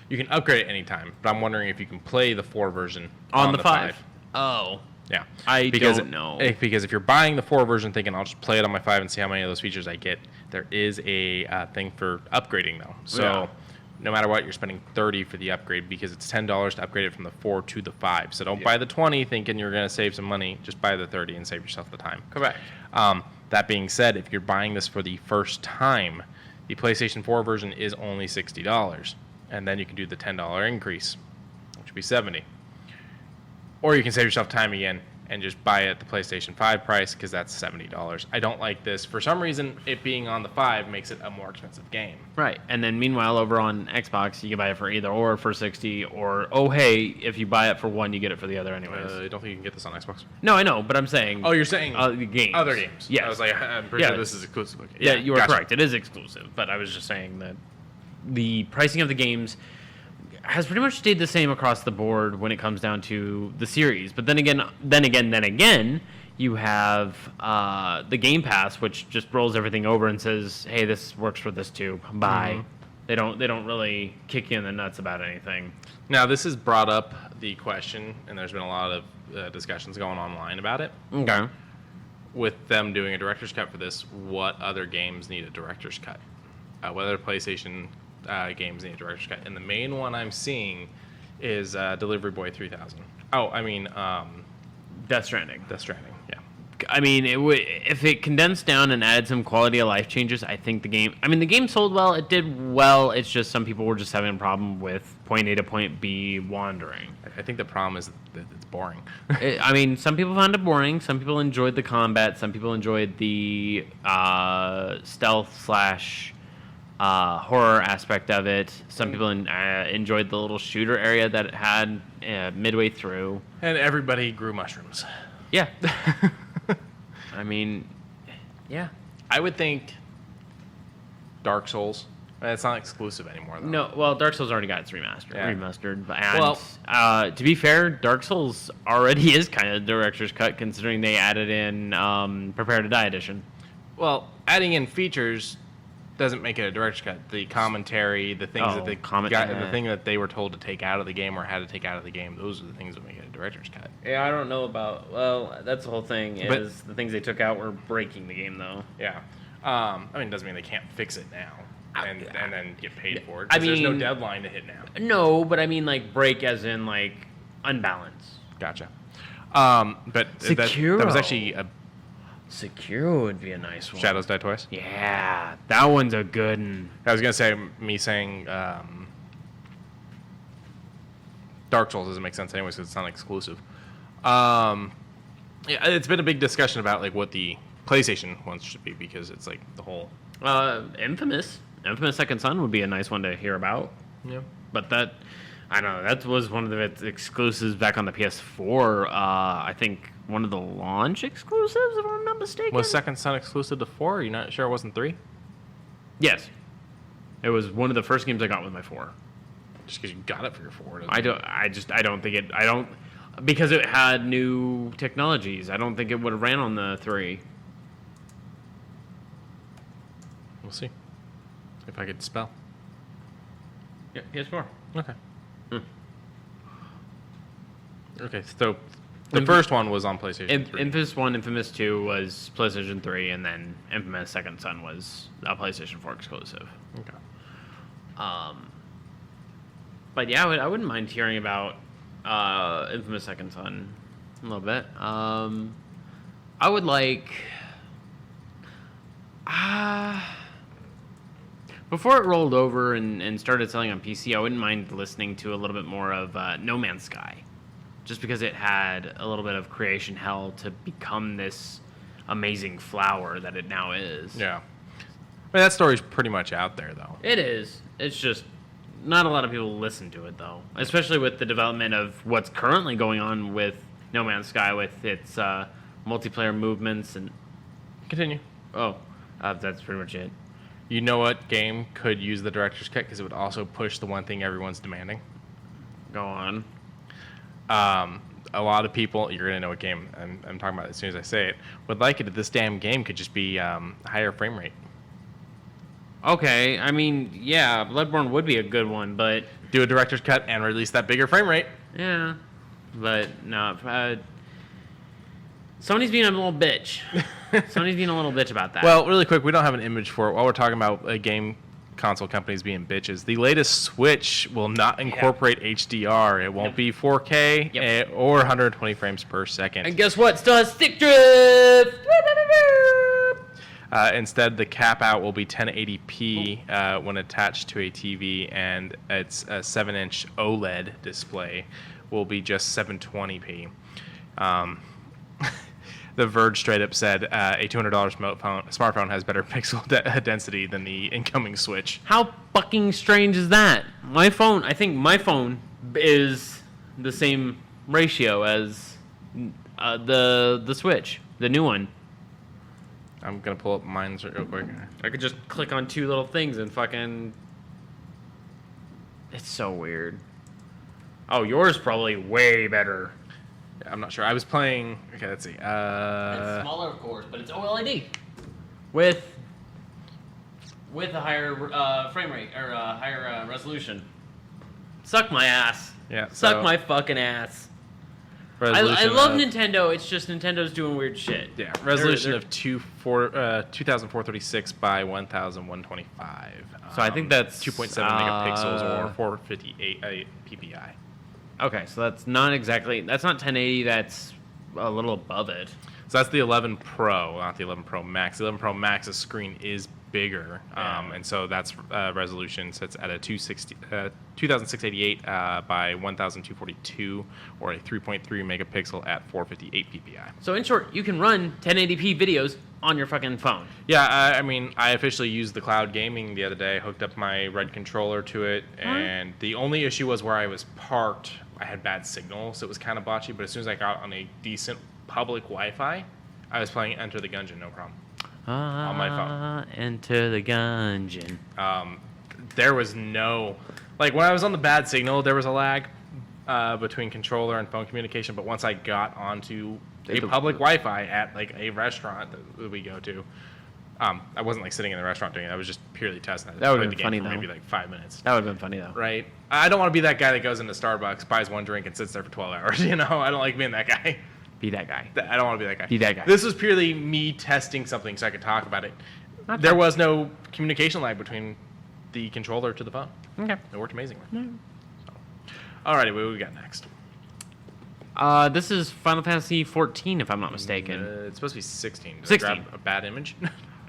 You can upgrade it anytime, but I'm wondering if you can play the 4 version On the 5. Oh. Yeah. Don't know. Because if you're buying the 4 version thinking I'll just play it on my 5 and see how many of those features I get, there is a thing for upgrading, though. So no matter what, you're spending $30 for the upgrade because it's $10 to upgrade it from the 4 to the 5. So don't buy the 20 thinking you're going to save some money. Just buy the 30 and save yourself the time. Correct. That being said, if you're buying this for the first time, the PlayStation 4 version is only $60. And then you can do the $10 increase, which would be $70. Or you can save yourself time again and just buy it at the PlayStation 5 price because that's $70. I don't like this. For some reason, it being on the 5 makes it a more expensive game. Right. And then meanwhile, over on Xbox, you can buy it for either or for 60, or, hey, if you buy it for one, you get it for the other anyways. I don't think you can get this on Xbox. No, I know, but I'm saying... Oh, you're saying the games. Other games. Yes. I was like, I'm pretty sure this is exclusive. Okay. Yeah, you are gotcha. correct. It is exclusive, but I was just saying that the pricing of the games has pretty much stayed the same across the board when it comes down to the series. But then again, you have the Game Pass, which just rolls everything over and says, "Hey, this works for this too. Bye." Mm-hmm. They don't really kick you in the nuts about anything. Now, this has brought up the question, and there's been a lot of discussions going online about it. Okay. With them doing a director's cut for this, what other games need a director's cut? Whether PlayStation games need a director's cut. And the main one I'm seeing is Delivery Boy 3000. Oh, I mean... Death Stranding. Death Stranding, yeah. I mean, if it condensed down and added some quality of life changes, I think the game... I mean, the game sold well. It did well. It's just some people were just having a problem with point A to point B wandering. I think the problem is that it's boring. I mean, some people found it boring. Some people enjoyed the combat. Some people enjoyed the stealth / horror aspect of it. Some people enjoyed the little shooter area that it had midway through. And everybody grew mushrooms. Yeah. I mean, yeah. I would think Dark Souls. It's not exclusive anymore, though. No, well, Dark Souls already got its remastered. Well, to be fair, Dark Souls already is kind of director's cut, considering they added in Prepare to Die edition. Well, adding in features doesn't make it a director's cut. The commentary, the things the thing that they were told to take out of the game or had to take out of the game, those are the things that make it a director's cut. Yeah, I don't know about... Well, that's the whole thing, is the things they took out were breaking the game, though. Yeah. I mean, it doesn't mean they can't fix it now and then get paid for it. I mean... There's no deadline to hit now. No, but I mean, like, break as in, like, unbalance. Gotcha. But Sekiro. That was actually a... Sekiro would be a nice one. Shadows Die Twice? Yeah, that one's a good one. I was going to say, me saying Dark Souls doesn't make sense anyways because it's not exclusive. Yeah, it's been a big discussion about like what the PlayStation ones should be because it's like the whole... Infamous Second Son would be a nice one to hear about. Yeah. But I don't know, that was one of its exclusives back on the PS4. I think one of the launch exclusives, if I'm not mistaken. Was Second Son exclusive to 4? Are you not sure it wasn't 3? Yes. It was one of the first games I got with my 4. Just because you got it for your 4. I don't think it... Because it had new technologies. I don't think it would have ran on the 3. We'll see. If I could spell. Yeah, PS4. Okay. Okay, so the first one was on PlayStation 3. Infamous 1, Infamous 2 was PlayStation 3, and then Infamous Second Son was a PlayStation 4 exclusive. Okay. But yeah, I wouldn't mind hearing about Infamous Second Son a little bit. I would like... Before it rolled over and started selling on PC, I wouldn't mind listening to a little bit more of No Man's Sky. Just because it had a little bit of creation hell to become this amazing flower that it now is. Yeah. I mean, that story's pretty much out there, though. It is. It's just not a lot of people listen to it, though. Especially with the development of what's currently going on with No Man's Sky, with its multiplayer movements and... Continue. That's pretty much it. You know what game could use the director's cut because it would also push the one thing everyone's demanding? Go on. A lot of people, you're going to know what game I'm talking about as soon as I say it, would like it if this damn game could just be higher frame rate. Okay, I mean, yeah, Bloodborne would be a good one, but... Do a director's cut and release that bigger frame rate. Yeah, but no. Sony's being a little bitch. Sony's being a little bitch about that. Well, really quick, we don't have an image for it. While we're talking about game console companies being bitches, the latest Switch will not incorporate HDR. It won't be 4K or 120 frames per second. And guess what? Still has stick drift! Instead, the cap out will be 1080p when attached to a TV, and its a 7-inch OLED display will be just 720p. The Verge straight up said a $200 smartphone has better pixel density than the incoming Switch. How fucking strange is that? I think my phone is the same ratio as the Switch, the new one. I'm going to pull up mine real quick. I could just click on two little things and fucking... It's so weird. Oh, yours probably way better. Yeah, I'm not sure. I was playing... Okay, let's see. It's smaller, of course, but it's OLED. With a higher frame rate, or higher resolution. Suck my ass. Yeah. Suck my fucking ass. I love Nintendo. It's just Nintendo's doing weird shit. Yeah, resolution of 2436 by 1125. So I think that's 2.7 megapixels or 458 ppi. Okay, so that's not 1080. That's a little above it. So that's the 11 Pro, not the 11 Pro Max. The 11 Pro Max's screen is bigger, and so that's resolution sits at a 2688 by 1242, or a 3.3 megapixel at 458 ppi. So in short, you can run 1080p videos on your fucking phone. Yeah, I mean, I officially used the cloud gaming the other day. I hooked up my Red controller to it, and the only issue was where I was parked, I had bad signal, so it was kind of botchy. But as soon as I got on a decent public Wi-Fi, I was playing Enter the Gungeon, no problem. On my phone. Enter the Gungeon. There was no... Like, when I was on the bad signal, there was a lag between controller and phone communication. But once I got onto a public Wi-Fi at, like, a restaurant that we go to, I wasn't, like, sitting in the restaurant doing it. I was just purely testing it. That would have been funny, though. Maybe, like, 5 minutes. That would have been funny, though. Right? I don't want to be that guy that goes into Starbucks, buys one drink, and sits there for 12 hours, you know? I don't like being that guy. Be that guy. I don't want to be that guy. Be that guy. This was purely me testing something so I could talk about it. There was no communication lag between the controller to the phone. Okay. It worked amazingly. So. Alrighty, what do we got next? This is Final Fantasy 14, if I'm not mistaken. It's supposed to be 16. Did I 16. grab a bad image?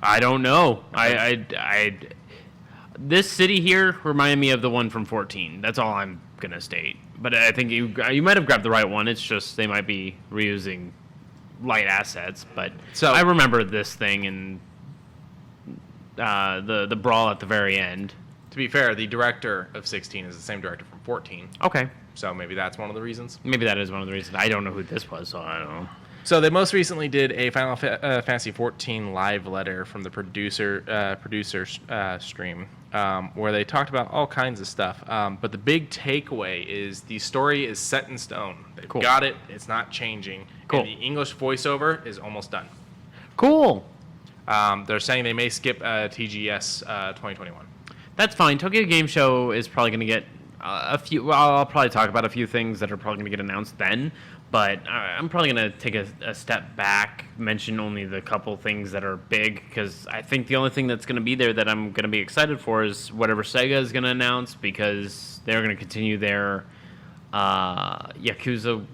I don't know. This city here reminded me of the one from 14. That's all I'm gonna state. But I think you might have grabbed the right one. It's just they might be reusing light assets. But so I remember this thing and the brawl at the very end. To be fair, the director of 16 is the same director from 14. Okay. So maybe that's one of the reasons. Maybe that is one of the reasons. I don't know who this was, so I don't know. So they most recently did a Final Fantasy 14 live letter from the producer's stream, where they talked about all kinds of stuff. But the big takeaway is the story is set in stone. They've got it. It's not changing. Cool. And the English voiceover is almost done. Cool. They're saying they may skip TGS 2021. That's fine. Tokyo Game Show is probably going to get a few... Well, I'll probably talk about a few things that are probably going to get announced then. But I'm probably going to take a step back, mention only the couple things that are big, because I think the only thing that's going to be there that I'm going to be excited for is whatever Sega is going to announce, because they're going to continue their Yakuza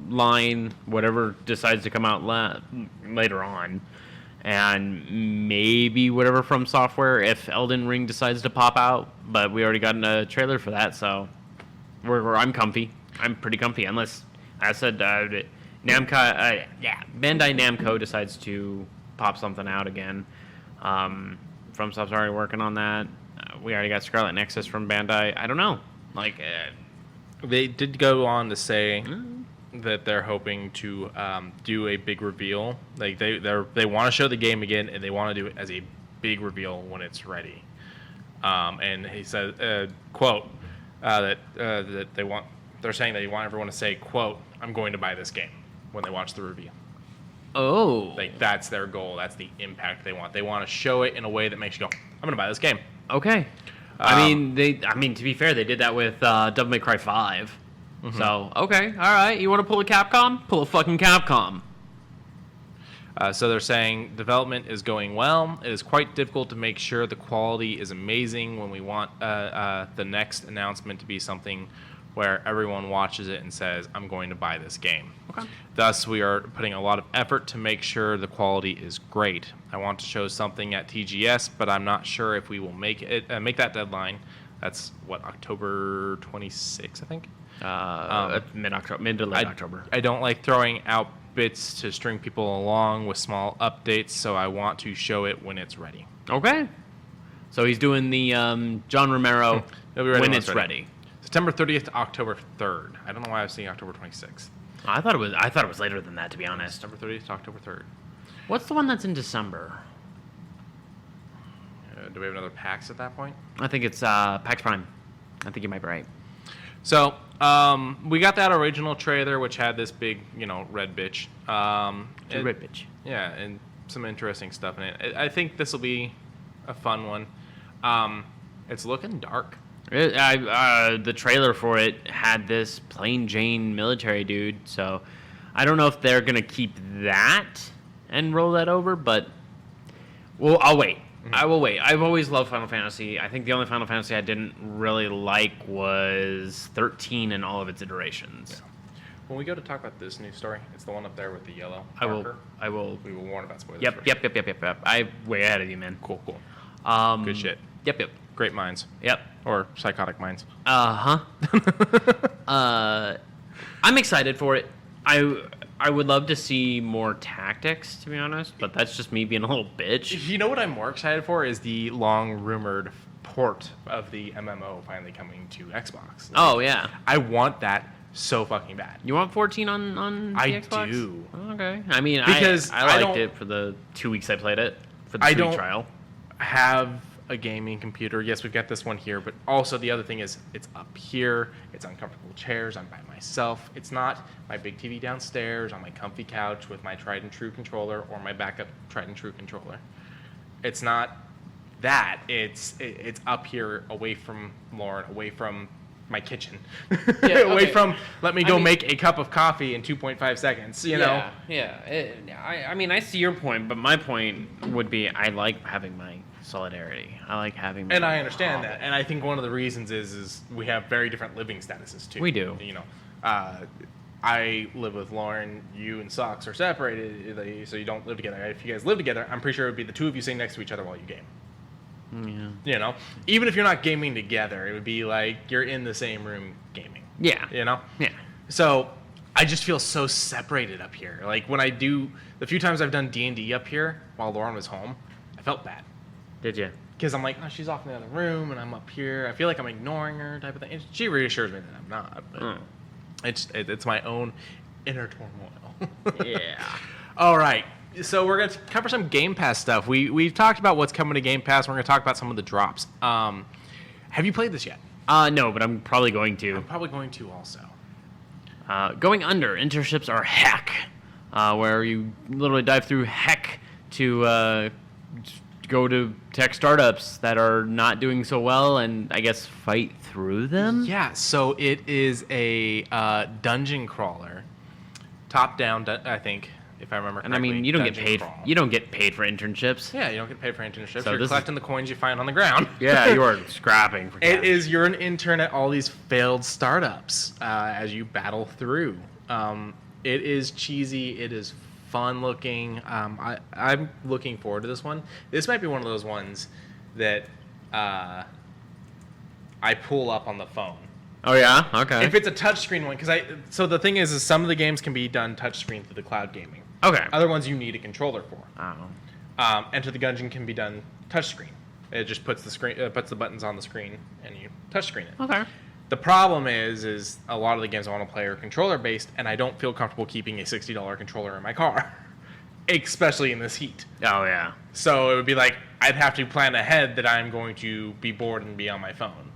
line, whatever decides to come out later on. and maybe whatever from Software if Elden Ring decides to pop out. But we already got a trailer for that, so I'm comfy. I'm pretty comfy, unless I said Bandai Namco decides to pop something out again. FromSoft's already working on that. We already got Scarlet Nexus from Bandai. I don't know. They did go on to say that they're hoping to do a big reveal. Like they want to show the game again, and they want to do it as a big reveal when it's ready. And he said, "quote that they're saying that they want everyone to say, quote, I'm going to buy this game when they watch the review." Oh, Like that's their goal. That's the impact they want. They want to show it in a way that makes you go, I'm going to buy this game. okay. I mean, to be fair, they did that with Devil May Cry 5. Mm-hmm. So, okay, all right. You want to pull a Capcom? Pull a fucking Capcom. So they're saying development is going well. It is quite difficult to make sure the quality is amazing when we want the next announcement to be something where everyone watches it and says, I'm going to buy this game. Okay. Thus, we are putting a lot of effort to make sure the quality is great. I want to show something at TGS, but I'm not sure if we will make that deadline. That's, October 26th, I think? Mid to late October. I don't like throwing out bits to string people along with small updates, so I want to show it when it's ready. Okay. So he's doing the John Romero when it's ready. September 30th to October 3rd. I don't know why I was saying October 26th. I thought it was later than that, to be honest. September 30th to October 3rd. What's the one that's in December? Do we have another PAX at that point? I think it's PAX Prime. I think you might be right. So, we got that original trailer, which had this big, red bitch. Red bitch. Yeah, and some interesting stuff in it. I think this will be a fun one. It's looking dark. The trailer for it had this plain Jane military dude, so I don't know if they're going to keep that and roll that over, but I'll wait. Mm-hmm. I will wait. I've always loved Final Fantasy. I think the only Final Fantasy I didn't really like was 13 in all of its iterations. Yeah. When we go to talk about this news story, it's the one up there with the yellow marker. I will. We will warn about spoilers. Yep. I'm way ahead of you, man. Cool. Good shit. Yep. Great minds. Yep. Or psychotic minds. I'm excited for it. I would love to see more tactics, to be honest, but that's just me being a little bitch. You know what I'm more excited for is the long-rumored port of the MMO finally coming to Xbox. Oh, yeah. I want that so fucking bad. You want 14 on the Xbox? I do. Okay. I mean, because I liked it for the 2 weeks I played it, for the free trial. Have a gaming computer. Yes, we've got this one here, but also the other thing is it's up here. It's on comfortable chairs. I'm by myself. It's not my big TV downstairs on my comfy couch with my tried and true controller or my backup tried and true controller. It's not that. It's up here away from Lauren, away from my kitchen, away from let me go make a cup of coffee in 2.5 seconds. You know. Yeah. I mean, I see your point, but my point would be I like having my solidarity. I like having. And I understand that, and I think one of the reasons is we have very different living statuses too. We do. I live with Lauren. You and Socks are separated, so you don't live together. If you guys live together, I'm pretty sure it would be the two of you sitting next to each other while you game. Yeah. Even if you're not gaming together, it would be like you're in the same room gaming. Yeah. Yeah. So I just feel so separated up here. Like when I do the few times I've done D&D up here while Lauren was home, I felt bad. Did you? Because I'm like, oh, she's off in the other room, and I'm up here. I feel like I'm ignoring her, type of thing. And she reassures me that I'm not, but it's my own inner turmoil. Yeah. All right. So we're going to cover some Game Pass stuff. We've talked about what's coming to Game Pass. We're going to talk about some of the drops. Have you played this yet? No, but I'm probably going to. I'm probably going to also. Going under, internships are heck, where you literally dive through heck to go to tech startups that are not doing so well and, I guess, fight through them? Yeah, so it is a dungeon crawler. Top-down, I think, if I remember correctly. And I mean, you don't get paid. You don't get paid for internships. Yeah, you don't get paid for internships. So you're collecting the coins you find on the ground. Yeah, you are scrapping for cash. You're an intern at all these failed startups as you battle through. It is cheesy. It is fun looking. I'm looking forward to this one. This might be one of those ones that I pull up on the phone. Oh yeah, okay. If it's a touchscreen one, so the thing is some of the games can be done touchscreen through the cloud gaming. Okay. Other ones you need a controller for. Oh. Enter the Gungeon can be done touchscreen. It just puts the buttons on the screen and you touchscreen it. Okay. The problem is a lot of the games I want to play are controller based, and I don't feel comfortable keeping a $60 controller in my car, especially in this heat. Oh yeah. So it would be like I'd have to plan ahead that I'm going to be bored and be on my phone.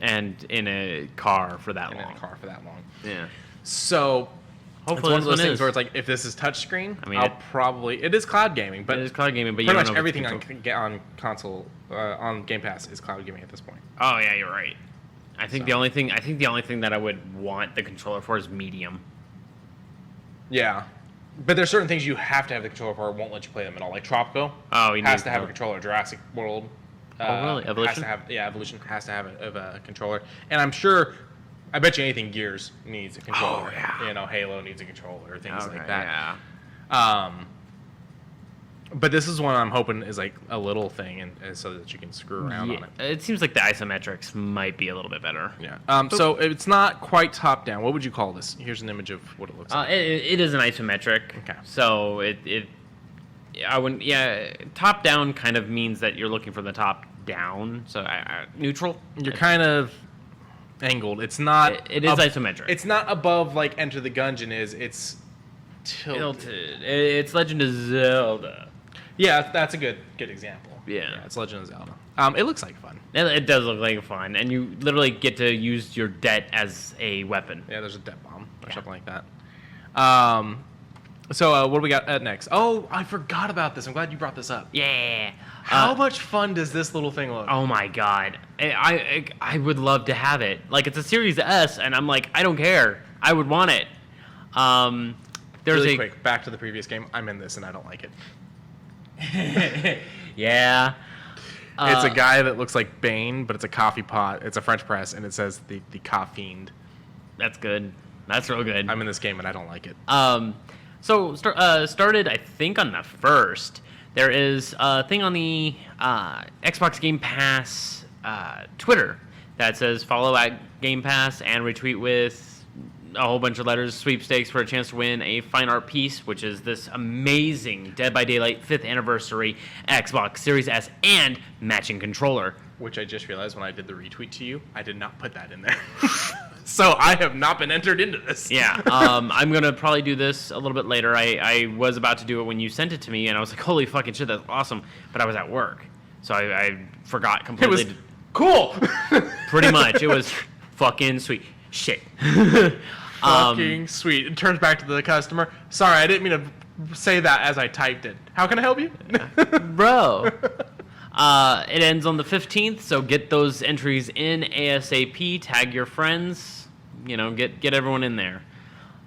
And in a car for that long. In a car for that long. Yeah. So Hopefully it's one of those this one things is. where it's like if this is touchscreen, I mean, I'll probably it is cloud gaming, but It is cloud gaming, but you pretty don't much know if everything it's on console on Game Pass is cloud gaming at this point. Oh yeah, you're right. I think the only thing that I would want the controller for is medium. Yeah, but there's certain things you have to have the controller for. It won't let you play them at all. Like Tropico, Oh, you has need to have a controller. Jurassic World, really? Evolution? has to have Evolution has to have a controller. And I'm sure, I bet you anything Gears needs a controller. Oh, yeah. You know, Halo needs a controller, things like that. Yeah. But this is one I'm hoping is like a little thing, and so that you can screw around Yeah. on it. It seems like the isometrics might be a little bit better. Yeah. So it's not quite top down. What would you call this? Here's an image of what it looks like. It is an isometric. Okay. So I wouldn't. Yeah, top down kind of means that you're looking for the top down. So neutral. You're kind of angled. It's not. It is isometric. It's not above like Enter the Gungeon is. It's tilted. It's Legend of Zelda. Yeah, that's a good example. Yeah. It's Legend of Zelda. It looks like fun. It does look like fun, and you literally get to use your debt as a weapon. Yeah, there's a debt bomb or something like that. So what do we got next? Oh, I forgot about this. I'm glad you brought this up. Yeah. How much fun does this little thing look? Oh my god, I would love to have it. Like, it's a Series S, and I'm like, I don't care. I would want it. There's Really quick, back to the previous game. I'm in this and I don't like it. Yeah. It's a guy that looks like Bane, but it's a coffee pot. It's a French press, and it says the Caffeine. That's good. That's real good. I'm in this game and I don't like it. Started, I think, on the 1st. There is a thing on the Xbox Game Pass Twitter that says follow at Game Pass and retweet with a whole bunch of letters, sweepstakes for a chance to win a fine art piece, which is this amazing Dead by Daylight 5th anniversary Xbox Series S and matching controller. Which I just realized when I did the retweet to you, I did not put that in there. So I have not been entered into this. Yeah, I'm going to probably do this a little bit later. I was about to do it when you sent it to me, and I was like, holy fucking shit, that's awesome. But I was at work, so I forgot completely. It was cool. Pretty much. It was fucking sweet. Shit. Fucking sweet. It turns back to the customer. Sorry, I didn't mean to say that as I typed it. How can I help you? Bro. It ends on the 15th, so get those entries in ASAP. Tag your friends. You know, get everyone in there.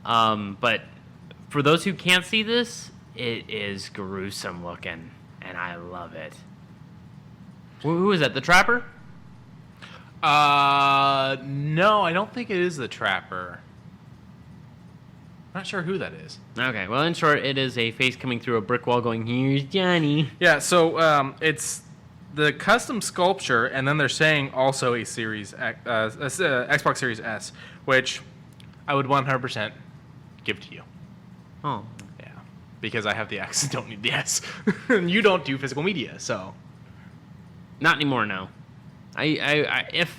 But for those who can't see this, it is gruesome looking, and I love it. Who is that? The Trapper? No, I don't think it is the Trapper. Not sure who that is. Okay, well, in short, it is a face coming through a brick wall going, here's Johnny. Yeah, so it's the custom sculpture, and then they're saying also a Xbox Series S, which I would 100% give to you. Oh. Yeah, because I have the X and don't need the S. You don't do physical media, so. Not anymore, no. If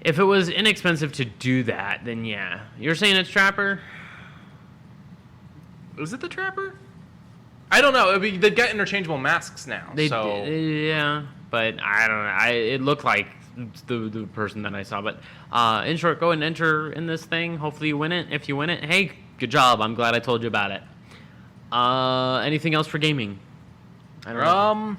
it was inexpensive to do that, then yeah. You're saying it's Trapper? Is it the Trapper? I don't know. They get interchangeable masks now. Yeah, but I don't know. It looked like the person that I saw. But in short, go and enter in this thing. Hopefully you win it. If you win it, hey, good job. I'm glad I told you about it. Anything else for gaming? I don't know.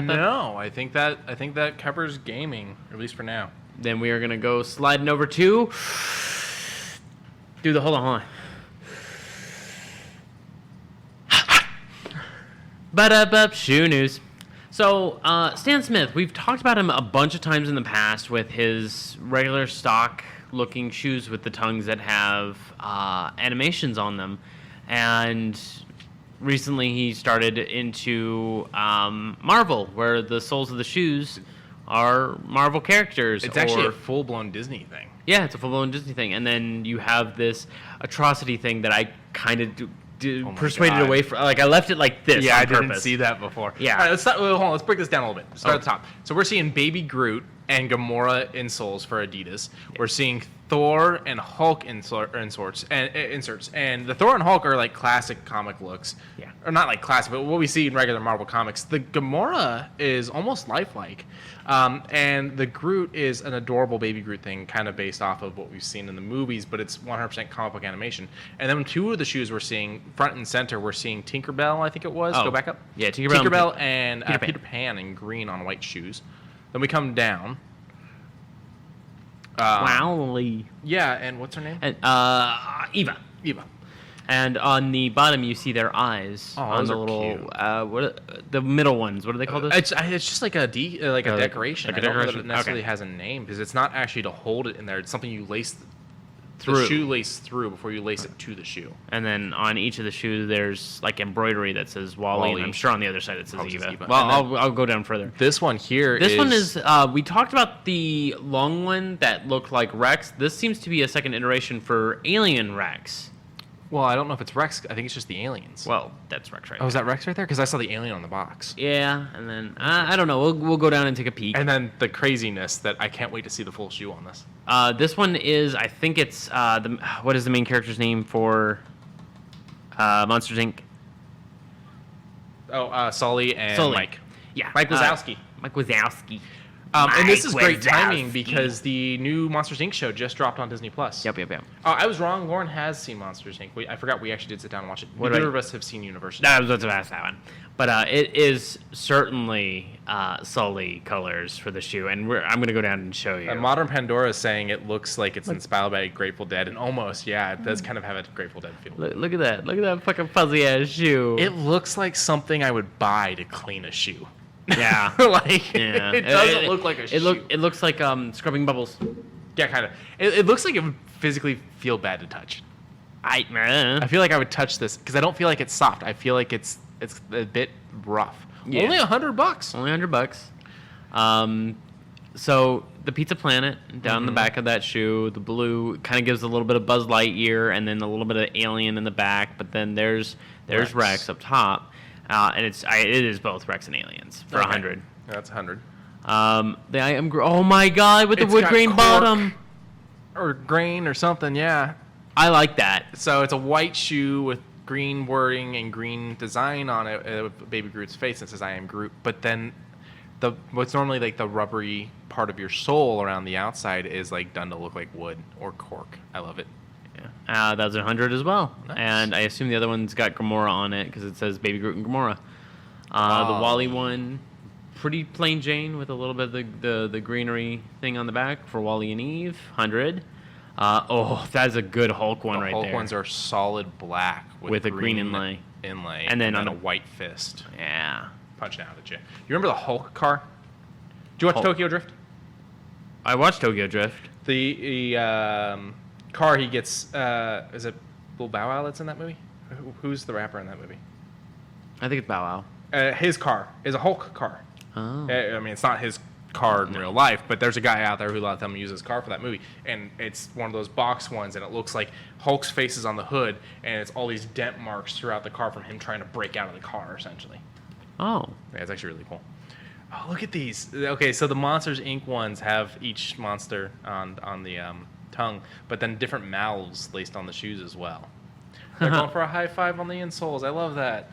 No, I think that covers gaming, at least for now. Then we are gonna go sliding over to. Hold on. Ba-da-bup, shoe news. So, Stan Smith, we've talked about him a bunch of times in the past with his regular stock looking shoes with the tongues that have animations on them. And recently he started into Marvel, where the soles of the shoes are Marvel characters. It's actually a full-blown Disney thing. Yeah, it's a full-blown Disney thing. And then you have this atrocity thing that I kind of persuaded away from. Like, I left it like this Yeah, on I purpose. didn't see that before. Yeah. All right, hold on. Let's break this down a little bit. Start at the top. So we're seeing Baby Groot and Gamora insoles for Adidas. We're seeing Thor and Hulk inserts, and the Thor and Hulk are like classic comic looks. Yeah. Or not like classic, but what we see in regular Marvel comics. The Gamora is almost lifelike, and the Groot is an adorable Baby Groot thing, kind of based off of what we've seen in the movies, but it's 100% comic book animation. And then two of the shoes we're seeing front and center, we're seeing Tinkerbell, I think it was. Oh. Go back up. Yeah, Tinkerbell and Peter Pan in green on white shoes. Then we come down. Wowly. Yeah, and what's her name? And Eva. Eva. And on the bottom, you see their eyes Oh, on those the are little the middle ones. What do they call those? It's just like a decoration. like a I don't know that decoration? it necessarily Okay. has a name because it's not actually to hold it in there. It's something you lace the Through. shoelace through before you lace it to the shoe. And then on each of the shoes, there's like embroidery that says Wally, and Wally. I'm sure on the other side it says Probably says Eva. Eva. Well, And then- I'll go down further. This one here This one is we talked about the long one that looked like Rex. This seems to be a second iteration for Alien Rex. Well, I don't know if it's Rex. I think it's just the aliens. Well, that's Rex right Oh, is that Rex right there? Because I saw the alien on the box. Yeah, and then I don't know. We'll go down and take a peek. And then the craziness that I can't wait to see the full shoe on this. This one is, I think it's what is the main character's name for Monsters Inc. Oh, Sully and Sully. Mike. Yeah, Mike Wazowski. Mike Wazowski. And this is Mike great timing Wazowski. because the new Monsters Inc. show just dropped on Disney Plus. Yep. I was wrong. Lauren has seen Monsters Inc. I forgot we actually did sit down and watch it. What Neither about- of us have seen University. I was about to ask that one, but it is certainly Sully colors for the shoe, and I'm gonna go down and show you. Modern Pandora is saying it looks like it's inspired by Grateful Dead, and almost, yeah, it does kind of have a Grateful Dead feel. Look at that! Look at that fucking fuzzy ass shoe. It looks like something I would buy to clean a shoe. Yeah. Yeah. It doesn't look like a shoe. It looks like scrubbing bubbles. Yeah, kind of. It looks like it would physically feel bad to touch. I feel like I would touch this because I don't feel like it's soft. I feel like it's a bit rough. Yeah. Only $100. Only $100. So the Pizza Planet down the back of that shoe, the blue kind of gives a little bit of Buzz Lightyear, and then a little bit of Alien in the back. But then there's Rex up top, and it is both Rex and Aliens for Okay. 100. That's 100. The I am oh my god, with the It's wood got grain cork. bottom. Or grain or something, yeah. I like that. So it's a white shoe with green wording and green design on it, with Baby Groot's face that says "I am Groot." But then what's normally like the rubbery part of your sole around the outside is like done to look like wood or cork. I love it. Yeah. That's 100 as well. Nice. And I assume the other one's got Gamora on it because it says Baby Groot and Gamora. The Wally one, pretty plain Jane with a little bit of the greenery thing on the back for Wally and Eve. 100. That's a good Hulk one The right Hulk there. ones are solid black With a green inlay. and then a white fist Yeah. punching out at you. You remember the Hulk car? Do you watch Hulk. Tokyo Drift? I watched Tokyo Drift. The car he gets is it Lil Bow Wow that's in that movie? Who's the rapper in that movie? I think it's Bow Wow. His car is a Hulk car. Oh. I mean, it's not his car in real life, but there's a guy out there who let them use his car for that movie, and it's one of those box ones, and it looks like Hulk's face is on the hood, and it's all these dent marks throughout the car from him trying to break out of the car, essentially. Oh. Yeah, it's actually really cool. Oh, look at these. Okay, so the Monsters Inc. ones have each monster on the tongue, but then different mouths laced on the shoes as well. They're going for a high five on the insoles. I love that.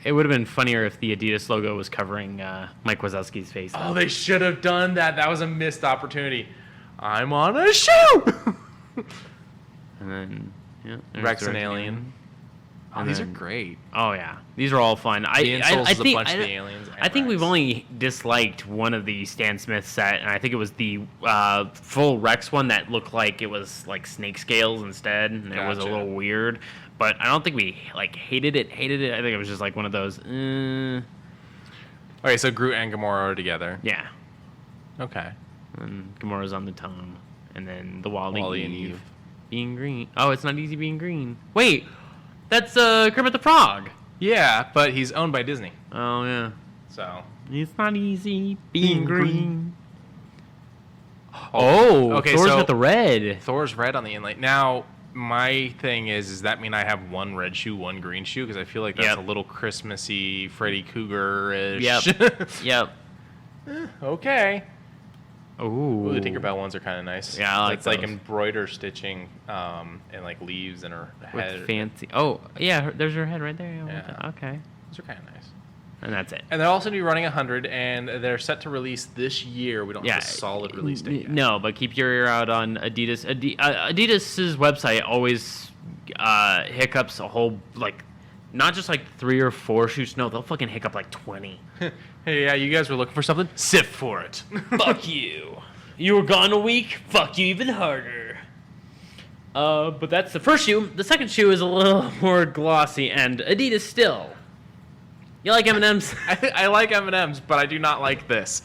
It would have been funnier if the Adidas logo was covering Mike Wazowski's face. Oh, they should have done that. That was a missed opportunity. I'm on a shoe! And then, yeah. there's Rex the and Alien. Oh, And these are then- great. Oh, yeah. These are all fun. The I insoles is a think, bunch of the aliens. and I think we've Rex. only disliked one of the Stan Smith set, and I think it was the full Rex one that looked like it was like snake scales instead, and it was a Gotcha. little weird. But I don't think we like hated it. I think it was just like one of those. Okay, so Groot and Gamora are together. Yeah. Okay. And Gamora's on the tongue, And then the Wally Wally and Eve Eve. being green. Oh, it's not easy being green. Wait, that's Kermit the Frog. Yeah, but he's owned by Disney. Oh, yeah. So. It's not easy being green. Oh, Oh, okay, Thor's so- got the red. Thor's red on the inlay. Now, my thing is, does that mean I have one red shoe, one green shoe? Because I feel like that's Yep. a little Christmassy, Freddy Cougar-ish. Yep. Yep. Okay. Ooh. Ooh, the Tinkerbell ones are kind of nice. Yeah, I like It's like those. embroider stitching and like leaves in her head. With fancy. Oh, yeah, there's her head right there. Yeah. Okay. Those are kind of nice. And that's it. And they're also going to be running 100, and they're set to release this year. We don't have a solid release date yet. No, but keep your ear out on Adidas. Adidas's website always hiccups a whole, like, not just like 3 or 4 shoots. No, they'll fucking hiccup like 20. Hey, yeah, you guys were looking for something? Sift for it. Fuck you. You were gone a week? Fuck you even harder. But that's the first shoe. The second shoe is a little more glossy and Adidas still. You like M&Ms? I like M&Ms, but I do not like this.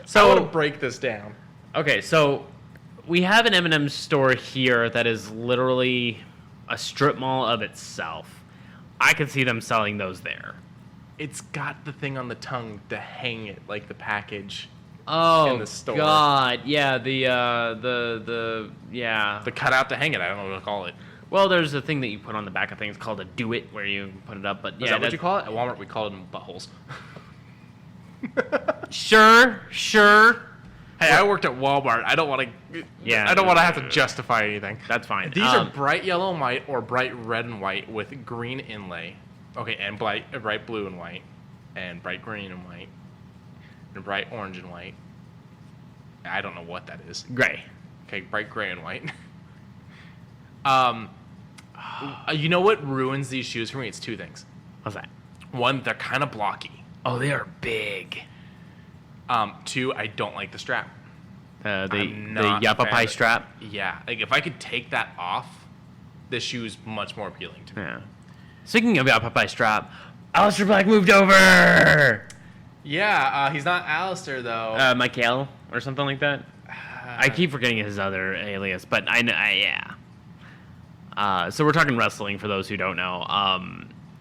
So- I want to break this down. Okay, so we have an M&M store here that is literally a strip mall of itself. I could see them selling those there. It's got the thing on the tongue to hang it, like the package. Oh, In the store. God. Yeah, yeah. The cutout to hang it. I don't know what to call it. Well, there's a thing that you put on the back of things called a do-it, where you put it up. But yeah, Is that what you call it? At Walmart, we call it buttholes. Sure. Hey, I worked at Walmart. I don't want to. Yeah. I don't want to have to justify anything. That's fine. These are bright yellow and white, or bright red and white with green inlay. Okay, and bright blue and white, and bright green and white, and bright orange and white. I don't know what that is. gray. Okay, bright gray and white. You know what ruins these shoes for me? It's 2 things. What's that? 1, they're kind of blocky. Oh, they are big. 2, I don't like the strap. The I'm not a fan Yappa of Pie it. strap. Yeah, like if I could take that off, this shoe is much more appealing to me. Yeah. Speaking of Yappa Pie strap, Aleister Black moved over. Yeah, he's not Alistair though. Michael or something like that. I keep forgetting his other alias, but yeah. So we're talking wrestling for those who don't know.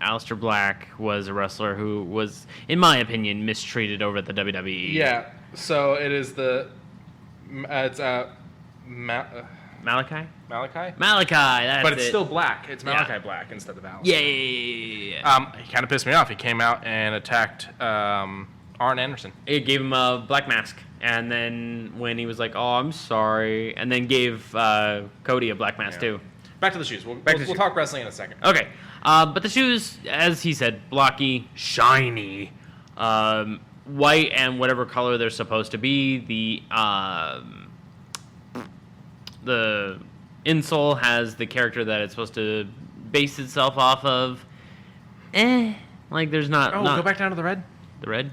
Aleister Black was a wrestler who was, in my opinion, mistreated over at the WWE. Yeah, so it is it's Malachi? Malachi, Malachi, that's but it's it. still Black. It's Yeah. Malachi Black instead of Alistair. Yeah. He kind of pissed me off. He came out and attacked Arn Anderson. It gave him a black mask, and then when he was like, "Oh, I'm sorry," and then gave Cody a black mask Yeah. too. Back to the shoes. We'll to the shoes. talk wrestling in a second. Okay, but the shoes, as he said, blocky, shiny, white, and whatever color they're supposed to be. The insole has the character that it's supposed to base itself off of. Like there's not. Go back down to the red. The red.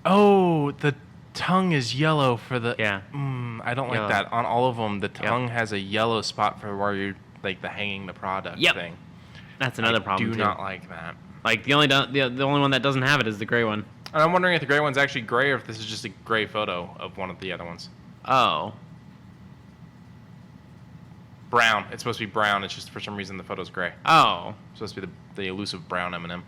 Oh, the tongue is yellow for the. Yeah. I don't Yellow. like that. On all of them, the tongue has a yellow spot for where you're like the hanging the product Yep. thing. That's another problem. Do too. not like that. Like the only one that doesn't have it is the gray one. And I'm wondering if the gray one's actually gray or if this is just a gray photo of one of the other ones. Oh. Brown. It's supposed to be brown. It's just for some reason the photo's gray. Oh. It's supposed to be the elusive brown M&M.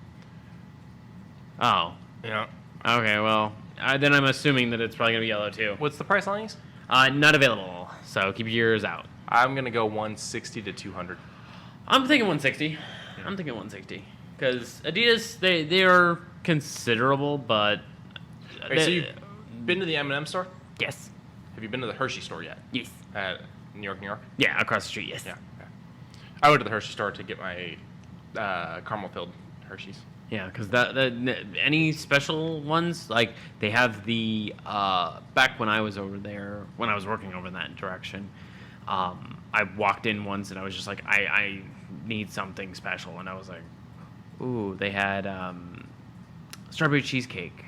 Oh. Yeah. Okay, well, then I'm assuming that it's probably going to be yellow too. What's the price on these? Not available, so keep your ears out. I'm gonna go 160 to 200. I'm thinking 160. I'm thinking 160. Because Adidas, they are considerable, but... Okay, so you've been to the M&M store? Yes. Have you been to the Hershey store yet? Yes. At New York, New York? Yeah, across the street, yes. Yeah. Okay. I went to the Hershey store to get my caramel-filled Hershey's. Yeah, because any special ones, like they have the back when I was over there, when I was working over in that direction, I walked in once and I was just like, I need something special, and I was like, ooh, they had strawberry cheesecake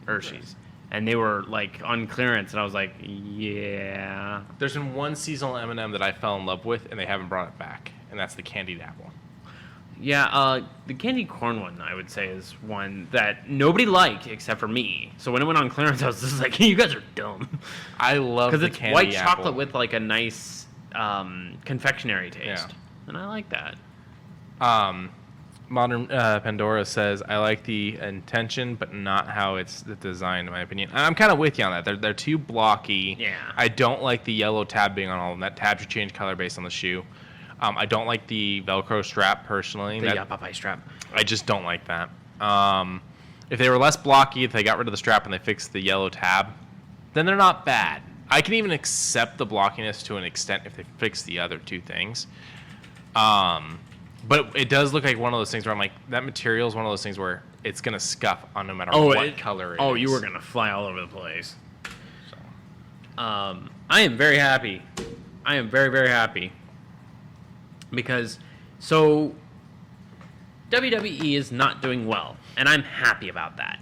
Hershey's, and they were like on clearance, and I was like, yeah. There's been one seasonal M&M that I fell in love with, and they haven't brought it back, and that's the candied apple. Yeah, the candy corn one, I would say, is one that nobody liked except for me. So when it went on clearance, I was just like, you guys are dumb. I love the Because it's candy white apple. chocolate with like a nice confectionery taste. Yeah. And I like that. Modern Pandora says, I like the intention, but not how it's designed, in my opinion. I'm kind of with you on that. They're too blocky. Yeah. I don't like the yellow tab being on all of them. That tab should change color based on the shoe. I don't like the Velcro strap, personally. The Popeye strap. I just don't like that. If they were less blocky, if they got rid of the strap and they fixed the yellow tab, then they're not bad. I can even accept the blockiness to an extent if they fix the other two things. But it does look like one of those things where I'm like, that material is one of those things where it's going to scuff on no matter what color it is. Oh, you were going to fly all over the place. So. I am very happy. I am very, very happy. Because, so, WWE is not doing well. And I'm happy about that.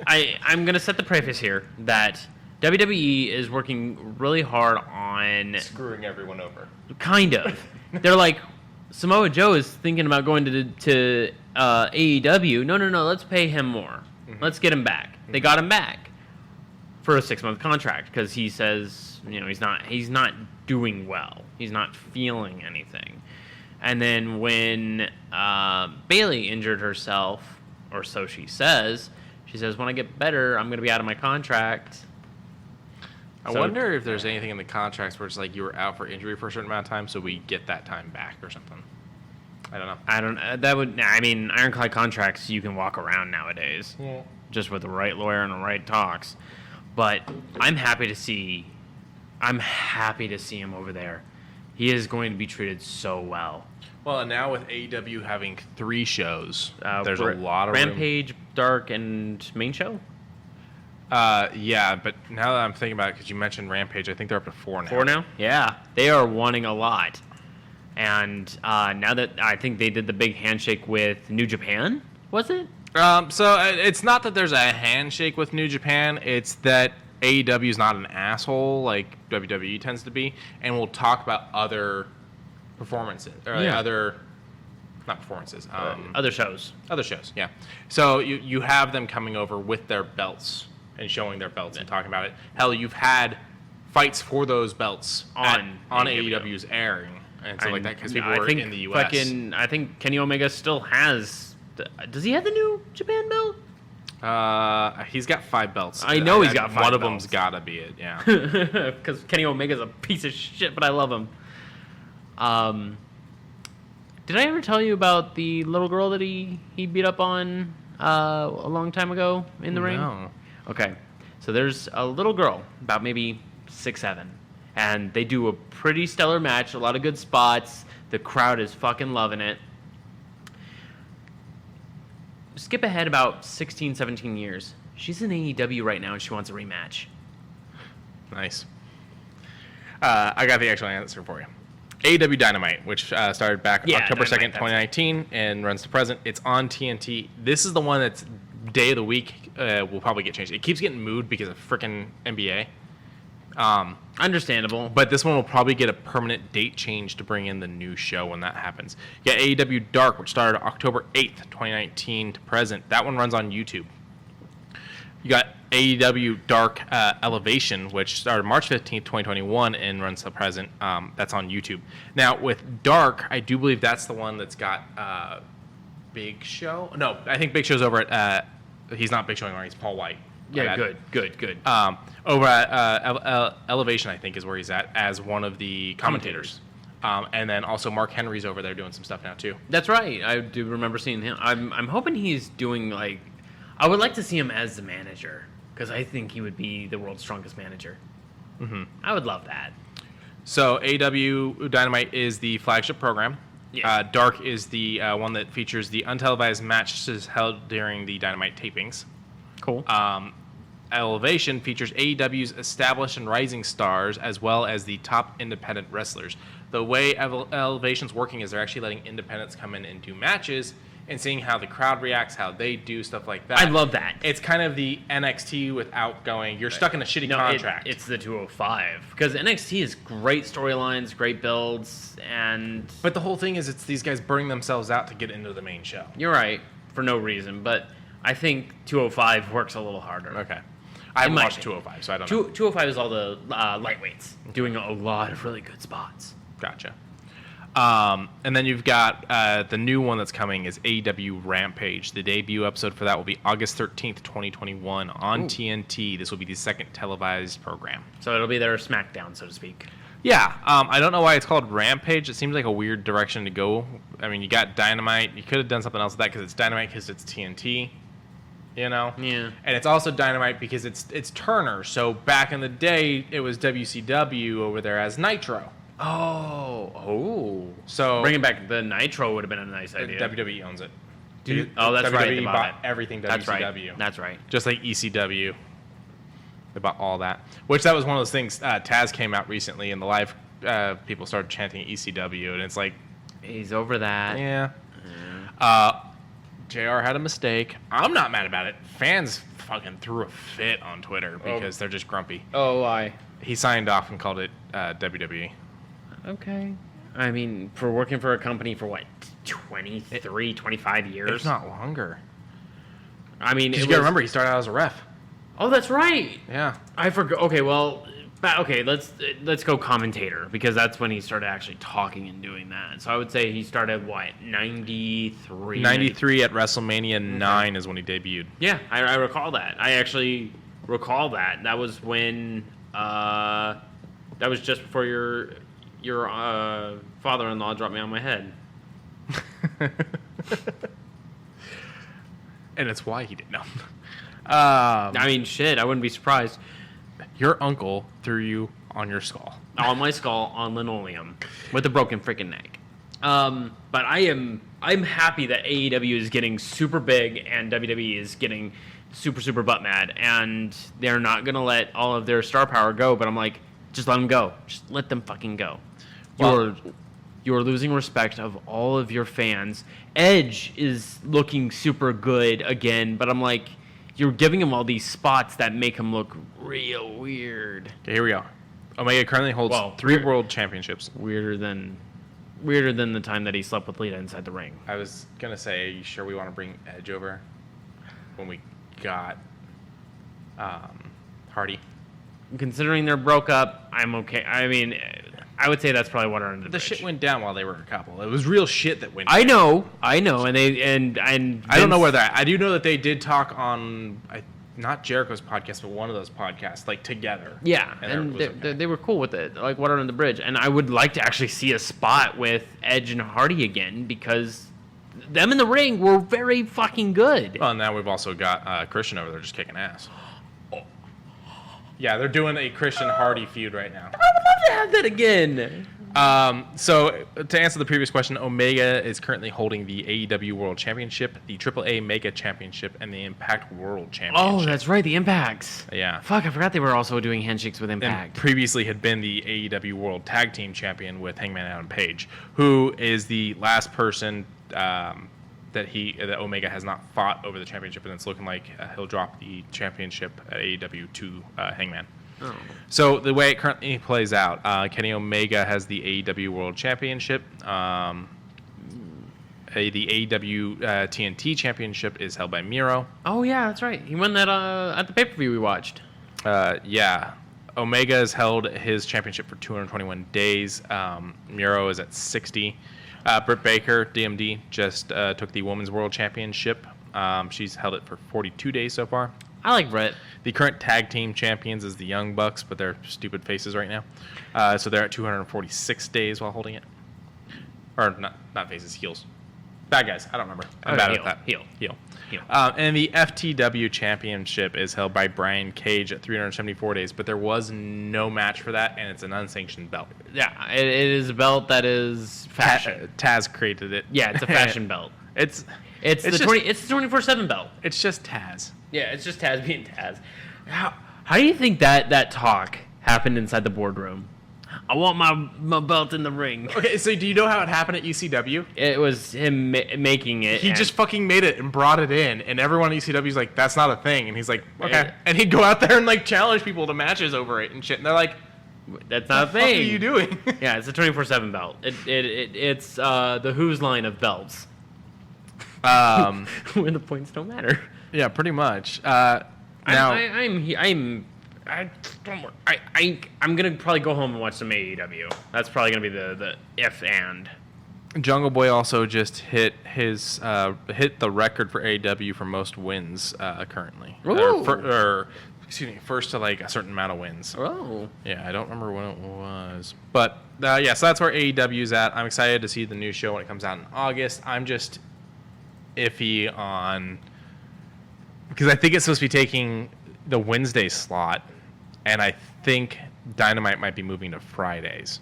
I'm going to set the preface here that WWE is working really hard on... screwing everyone over. Kind of. They're like... Samoa Joe is thinking about going to AEW. No, let's pay him more. Mm-hmm. Let's get him back. Mm-hmm. They got him back for a 6-month contract because he says, he's not doing well. He's not feeling anything. And then when Bayley injured herself, or so she says, when I get better, I'm going to be out of my contract. I wonder if there's anything in the contracts where it's like you were out for injury for a certain amount of time, so we get that time back or something. I don't know. Ironclad contracts, you can walk around nowadays. Yeah. Just with the right lawyer and the right talks. But I'm happy to see him over there. He is going to be treated so well. Well, and now with AEW having 3 shows, there's a lot of Rampage, Dark, and main show? Yeah, but now that I'm thinking about it, because you mentioned Rampage, I think they're up to 4 now. 4 now? Yeah. They are wanting a lot. And now that I think they did the big handshake with New Japan, was it? So it's not that there's a handshake with New Japan. It's that AEW is not an asshole like WWE tends to be, and we'll talk about other performances. Or not performances. Other shows. Other shows, yeah. So you have them coming over with their belts and showing their belts and talking about it. Hell, you've had fights for those belts on AEW's airing and stuff like that because people were in the U.S. I think Kenny Omega still has... Does he have the New Japan belt? He's got 5 belts. I know he's got 5 belts. One of them's gotta be it, yeah. Because Kenny Omega's a piece of shit, but I love him. Did I ever tell you about the little girl that he beat up on a long time ago in the ring? No. Okay, so there's a little girl, about maybe 6'7", and they do a pretty stellar match, a lot of good spots. The crowd is fucking loving it. Skip ahead about 16, 17 years. She's in AEW right now, and she wants a rematch. Nice. I got the actual answer for you. AEW Dynamite, which started back October 2nd, 2019, and runs to present. It's on TNT. This is the one that's day of the week will probably get changed. It keeps getting moved because of frickin' NBA. Understandable. But this one will probably get a permanent date change to bring in the new show when that happens. Yeah, AEW Dark, which started October 8th, 2019 to present. That one runs on YouTube. You got AEW Dark Elevation, which started March 15th, 2021 and runs to present. That's on YouTube. Now, with Dark, I do believe that's the one that's got Big Show. No, I think Big Show's over at... he's not Big Show anymore. He's Paul White. Yeah, good. Over at Elevation, I think, is where he's at as one of the commentators. And then also Mark Henry's over there doing some stuff now, too. That's right. I do remember seeing him. I'm hoping he's doing, like... I would like to see him as the manager, because I think he would be the world's strongest manager. Mm-hmm. I would love that. So AEW Dynamite is the flagship program. Yes. Dark is the one that features the untelevised matches held during the Dynamite tapings. Cool. Elevation features AEW's established and rising stars, as well as the top independent wrestlers. The way Elevation's working is they're actually letting independents come in and do matches, and seeing how the crowd reacts, how they do stuff like that. I love that. It's kind of the NXT without going, you're stuck in a shitty contract. It's the 205. Because NXT is great storylines, great builds, and... But the whole thing is it's these guys burning themselves out to get into the main show. You're right, for no reason, but I think 205 works a little harder. Okay. I haven't watched 205, so I don't know. 205 is all the lightweights doing a lot of really good spots. Gotcha. And then you've got the new one that's coming is AEW Rampage. The debut episode for that will be August 13th, 2021 on TNT. This will be the second televised program. So it'll be their SmackDown, so to speak. Yeah. I don't know why it's called Rampage. It seems like a weird direction to go. I mean, you got Dynamite. You could have done something else with that because it's Dynamite because it's TNT. You know? Yeah. And it's also Dynamite because it's Turner. So back in the day, it was WCW over there as Nitro. Oh. So bringing back the Nitro would have been a nice idea. WWE owns it. That's right. WWE bought everything WCW. That's right. Just like ECW. They bought all that. Which that was one of those things. Taz came out recently, and the live people started chanting ECW, and it's like... He's over that. Yeah. JR had a mistake. I'm not mad about it. Fans fucking threw a fit on Twitter because they're just grumpy. Oh, why? He signed off and called it WWE. Okay. I mean, for working for a company for what, 23, 25 years? If not longer. I mean, you gotta remember, he started out as a ref. Oh, that's right. Yeah. I forgot. Okay, well, let's go commentator, because that's when he started actually talking and doing that. So I would say he started, what, 93? 93 at WrestleMania 9 is when he debuted. Yeah, I recall that. I actually recall that. That was when, that was just before your father-in-law dropped me on my head. And it's why he didn't know. I mean, shit, I wouldn't be surprised. Your uncle threw you on your skull. On my skull, on linoleum, with a broken freaking neck. But I'm happy that AEW is getting super big and WWE is getting super, super butt mad, and they're not going to let all of their star power go, but I'm like, just let them go. Just let them fucking go. You're losing respect of all of your fans. Edge is looking super good again, but I'm like, you're giving him all these spots that make him look real weird. Okay, here we go. Omega currently holds 3 world championships. Weirder than the time that he slept with Lita inside the ring. I was gonna say, are you sure we want to bring Edge over when we got Hardy? Considering they're broke up, I'm okay. I mean, I would say that's probably water under the bridge. Shit went down while they were a couple. It was real shit that went down. I know, and I don't know where they're at. I do know that they did talk on not Jericho's podcast, but one of those podcasts, like together. Yeah, and they were cool with it, like water under the bridge. And I would like to actually see a spot with Edge and Hardy again, because them in the ring were very fucking good. Well, now we've also got Christian over there just kicking ass. Yeah, they're doing a Christian Hardy feud right now. I would love to have that again. So, to answer the previous question, Omega is currently holding the AEW World Championship, the AAA Mega Championship, and the Impact World Championship. Oh, that's right, the Impacts. Yeah. Fuck, I forgot they were also doing handshakes with Impact. And previously had been the AEW World Tag Team Champion with Hangman Adam Page, who is the last person that Omega has not fought over the championship, and it's looking like he'll drop the championship at AEW to Hangman. Oh. So the way it currently plays out, Kenny Omega has the AEW World Championship. The AEW TNT Championship is held by Miro. Oh yeah, that's right. He won that at the pay-per-view we watched. Yeah. Omega has held his championship for 221 days. Miro is at 60. Britt Baker, DMD, just took the Women's World Championship. She's held it for 42 days so far. I like Britt. The current tag team champions is the Young Bucks, but they're stupid faces right now. So they're at 246 days while holding it. Or not faces, heels. Bad guys. I don't remember. I'm bad at that. Heel. And the FTW Championship is held by Brian Cage at 374 days, but there was no match for that, and it's an unsanctioned belt. Yeah, it is a belt that is fashion. Taz created it. Yeah, it's a fashion belt. It's the 24/7 belt. It's just Taz. Yeah, it's just Taz being Taz. How do you think that talk happened inside the boardroom? I want my belt in the ring. Okay, so do you know how it happened at ECW? It was him making it. He just fucking made it and brought it in, and everyone at ECW's like, that's not a thing. And he's like, okay. And he'd go out there and like challenge people to matches over it and shit. And they're like, that's not a thing. What are you doing? Yeah, it's a 24/7 belt. It's the Who's line of belts. When the points don't matter. Yeah, pretty much. I'm gonna probably go home and watch some AEW. That's probably gonna be the if and. Jungle Boy also just hit the record for AEW for most wins currently. First to like a certain amount of wins. Oh. Yeah, I don't remember when it was, but so that's where AEW's at. I'm excited to see the new show when it comes out in August. I'm just iffy on because I think it's supposed to be taking the Wednesday slot, and I think Dynamite might be moving to Fridays.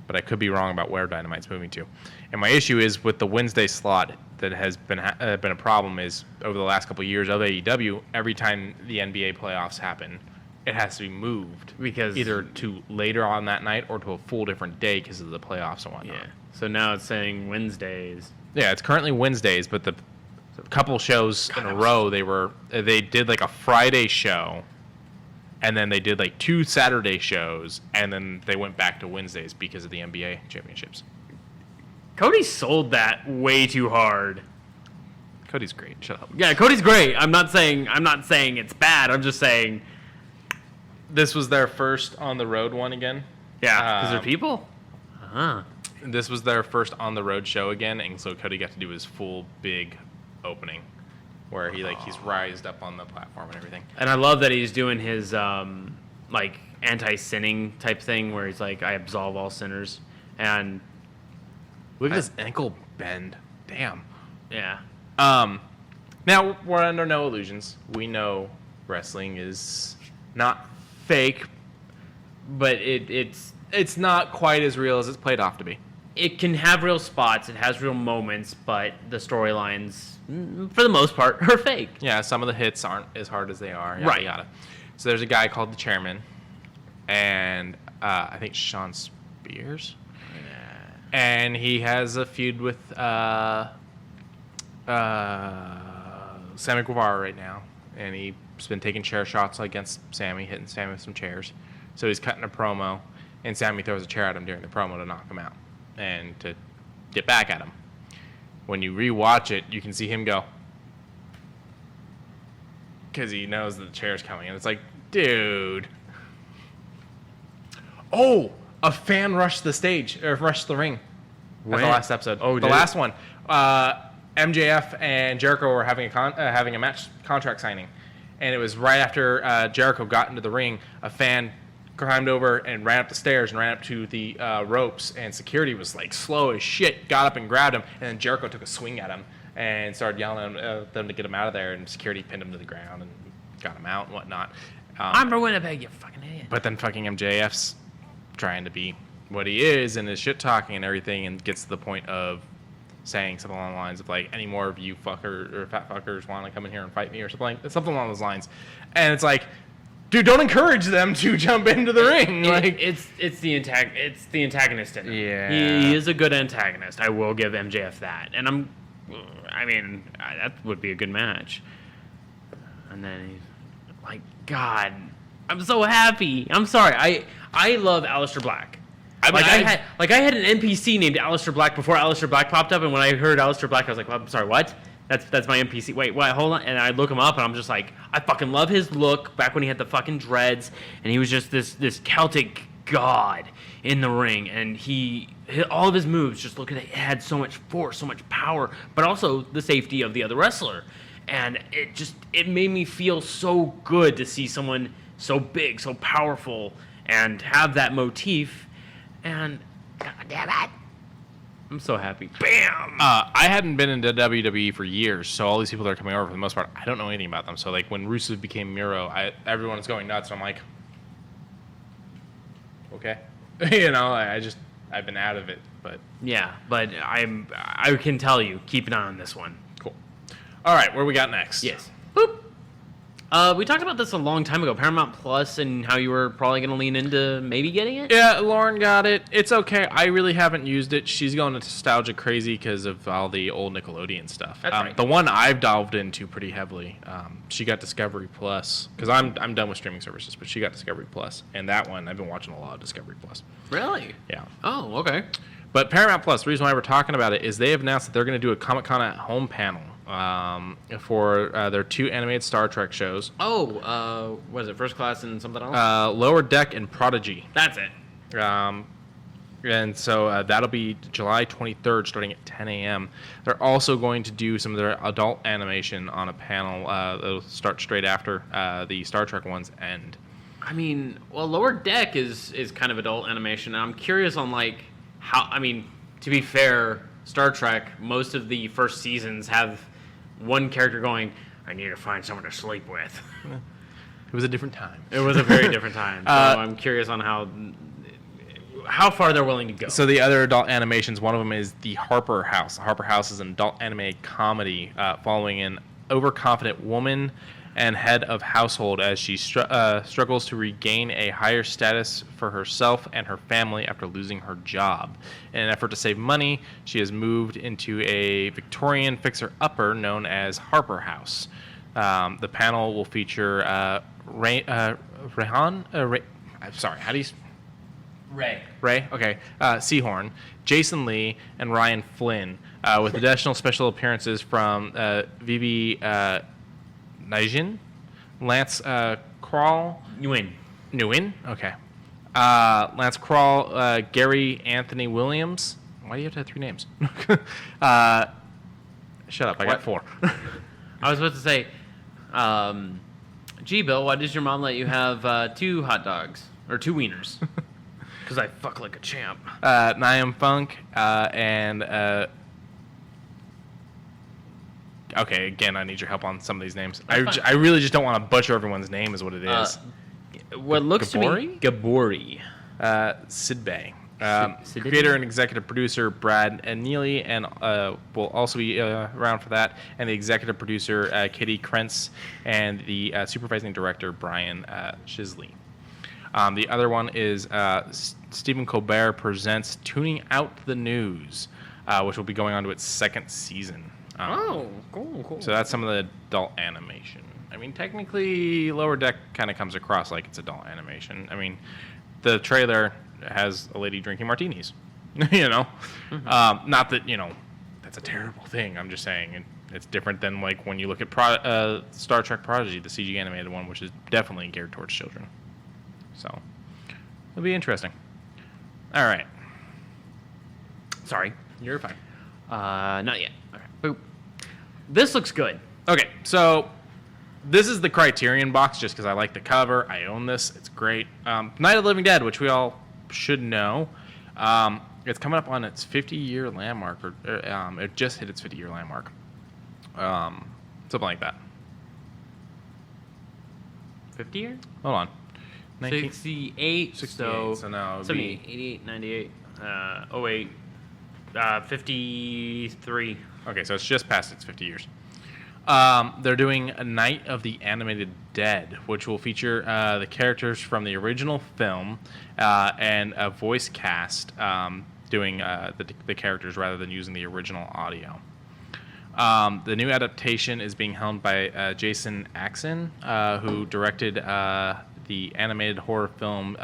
But I could be wrong about where Dynamite's moving to. And my issue is with the Wednesday slot that has been a problem is over the last couple of years of AEW, every time the NBA playoffs happen, it has to be moved because either to later on that night or to a full different day because of the playoffs and whatnot. Yeah. So now it's saying Wednesdays. Yeah, it's currently Wednesdays, but the couple shows in a row they did like a Friday show. And then they did like 2 Saturday shows, and then they went back to Wednesdays because of the NBA championships. Cody sold that way too hard. Cody's great. Shut up. Yeah, Cody's great. I'm not saying it's bad. I'm just saying this was their first on the road one again. Yeah, because they're people. Uh-huh. This was their first on the road show again, and so Cody got to do his full big opening. Where he's rised up on the platform and everything. And I love that he's doing his like anti-sinning type thing where he's like, I absolve all sinners. And look at his ankle bend. Damn. Yeah. Now we're under no illusions. We know wrestling is not fake, but it's not quite as real as it's played off to be. It can have real spots, it has real moments, but the storylines, for the most part, are fake. Yeah, some of the hits aren't as hard as they are. Right. Yada. So there's a guy called the Chairman, and I think Sean Spears. Yeah. And he has a feud with Sammy Guevara right now, and he's been taking chair shots against Sammy, hitting Sammy with some chairs. So he's cutting a promo, and Sammy throws a chair at him during the promo to knock him out and to get back at him. When you rewatch it, you can see him go because he knows that the chair's coming, and it's like, dude. Oh, a fan rushed the stage or rushed the ring. At the last episode. Oh, the last one. MJF and Jericho were having a match contract signing, and it was right after Jericho got into the ring. A fan climbed over and ran up the stairs and ran up to the ropes, and security was like slow as shit, got up and grabbed him, and then Jericho took a swing at him and started yelling at them to get him out of there, and security pinned him to the ground and got him out and whatnot. I'm for Winnipeg, you fucking idiot. But then fucking MJF's trying to be what he is and is shit talking and everything, and gets to the point of saying something along the lines of like, any more of you fucker or fat fuckers want to come in here and fight me or something along those lines. And it's like, dude, don't encourage them to jump into the ring. Like It's the antagonist in him. Yeah. He is a good antagonist. I will give MJF that. And that would be a good match. And then he's like, God, I'm so happy. I'm sorry. I love Aleister Black. I had an NPC named Aleister Black before Aleister Black popped up, and when I heard Aleister Black, I was like, well, I'm sorry, what? That's my NPC. Wait, hold on. And I look him up, and I'm just like, I fucking love his look back when he had the fucking dreads, and he was just this Celtic god in the ring, and all of his moves just look at it, had so much force, so much power, but also the safety of the other wrestler. And it made me feel so good to see someone so big, so powerful, and have that motif. And God damn it, I'm so happy. Bam! I hadn't been into WWE for years, so all these people that are coming over, for the most part, I don't know anything about them. So like when Rusev became Miro, everyone was going nuts. And I'm like, okay, I've been out of it, but yeah, but I can tell you, keep an eye on this one. Cool. All right, where we got next? Yes. Boop. We talked about this a long time ago, Paramount Plus, and how you were probably going to lean into maybe getting it. Yeah, Lauren got it. It's okay. I really haven't used it. She's going nostalgia crazy because of all the old Nickelodeon stuff. That's right. The one I've delved into pretty heavily, she got Discovery Plus, because I'm done with streaming services, but she got Discovery Plus, and that one, I've been watching a lot of Discovery Plus. Really? Yeah. Oh, okay. But Paramount Plus, the reason why we're talking about it is they have announced that they're going to do a Comic-Con at Home panel for their 2 animated Star Trek shows. Oh, was it First Class and something else? Lower Deck and Prodigy. That's it. And so that'll be July 23rd, starting at 10 a.m. They're also going to do some of their adult animation on a panel that'll start straight after the Star Trek ones end. I mean, well, Lower Deck is kind of adult animation. And I'm curious on, like, how... I mean, to be fair, Star Trek, most of the first seasons have one character going, I need to find someone to sleep with. It was a different time. It was a very different time. So I'm curious on how far they're willing to go. So the other adult animations, one of them is the Harper House. Harper House is an adult animated comedy following an overconfident woman and head of household as she struggles to regain a higher status for herself and her family after losing her job. In an effort to save money, she has moved into a Victorian fixer-upper known as Harper House. The panel will feature I'm sorry, how do you... Ray? Okay. Seahorn, Jason Lee, and Ryan Flynn, with additional special appearances from Vivi Najin, Lance Kral. Nguyen? Okay. Lance Kral, Gary Anthony Williams. Why do you have to have 3 names? Shut up, I got 4. I was supposed to say, gee, Bill, why does your mom let you have 2 hot dogs? Or 2 wieners? Because I fuck like a champ. Niam Funk, and... okay, again, I need your help on some of these names. I really just don't want to butcher everyone's name is what it is. What looks to me... Gabori. Sidbay. Creator and executive producer Brad Neely, and will also be around for that, and the executive producer Kitty Krentz, and the supervising director Brian Shisley. The other one is Stephen Colbert presents Tuning Out the News, which will be going on to its 2nd season. Cool. So that's some of the adult animation. I mean, technically, Lower Deck kind of comes across like it's adult animation. I mean, the trailer has a lady drinking martinis, you know? Mm-hmm. Not that, that's a terrible thing. I'm just saying it's different than, like, when you look at Star Trek Prodigy, the CG animated one, which is definitely geared towards children. So, it'll be interesting. All right. Sorry. You're fine. Not yet. Okay. Boop. This looks good. Okay, so this is the Criterion box just because I like the cover. I own this. It's great. Night of the Living Dead, which we all should know. It's coming up on its 50-year landmark. Or it just hit its 50-year landmark. Something like that. 50 year? Hold on. 68. 68. So now it would 78, 88, 98, 08, 53. Okay, so it's just past its 50 years. They're doing a Night of the Animated Dead, which will feature the characters from the original film and a voice cast doing the characters rather than using the original audio. The new adaptation is being helmed by Jason Axon, who directed the animated horror film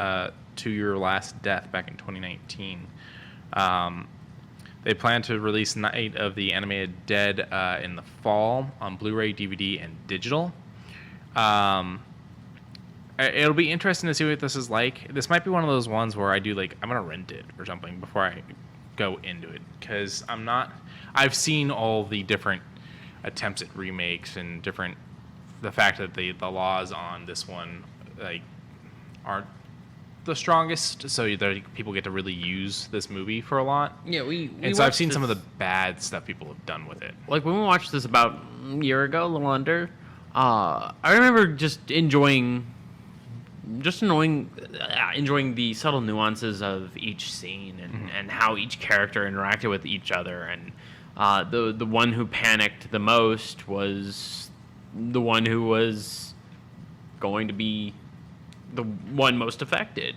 To Your Last Death back in 2019. They plan to release Night of the Animated Dead in the fall on Blu-ray, DVD, and digital. It'll be interesting to see what this is like. This might be one of those ones where I do, like, I'm going to rent it or something before I go into it. Because I've seen all the different attempts at remakes and the fact that the laws on this one, like, aren't the strongest, so that people get to really use this movie for a lot. Yeah, and so I've seen some of the bad stuff people have done with it. Like when we watched this about a year ago, a little under, I remember just enjoying the subtle nuances of each scene and how each character interacted with each other. And the one who panicked the most was the one who was going to be the one most affected.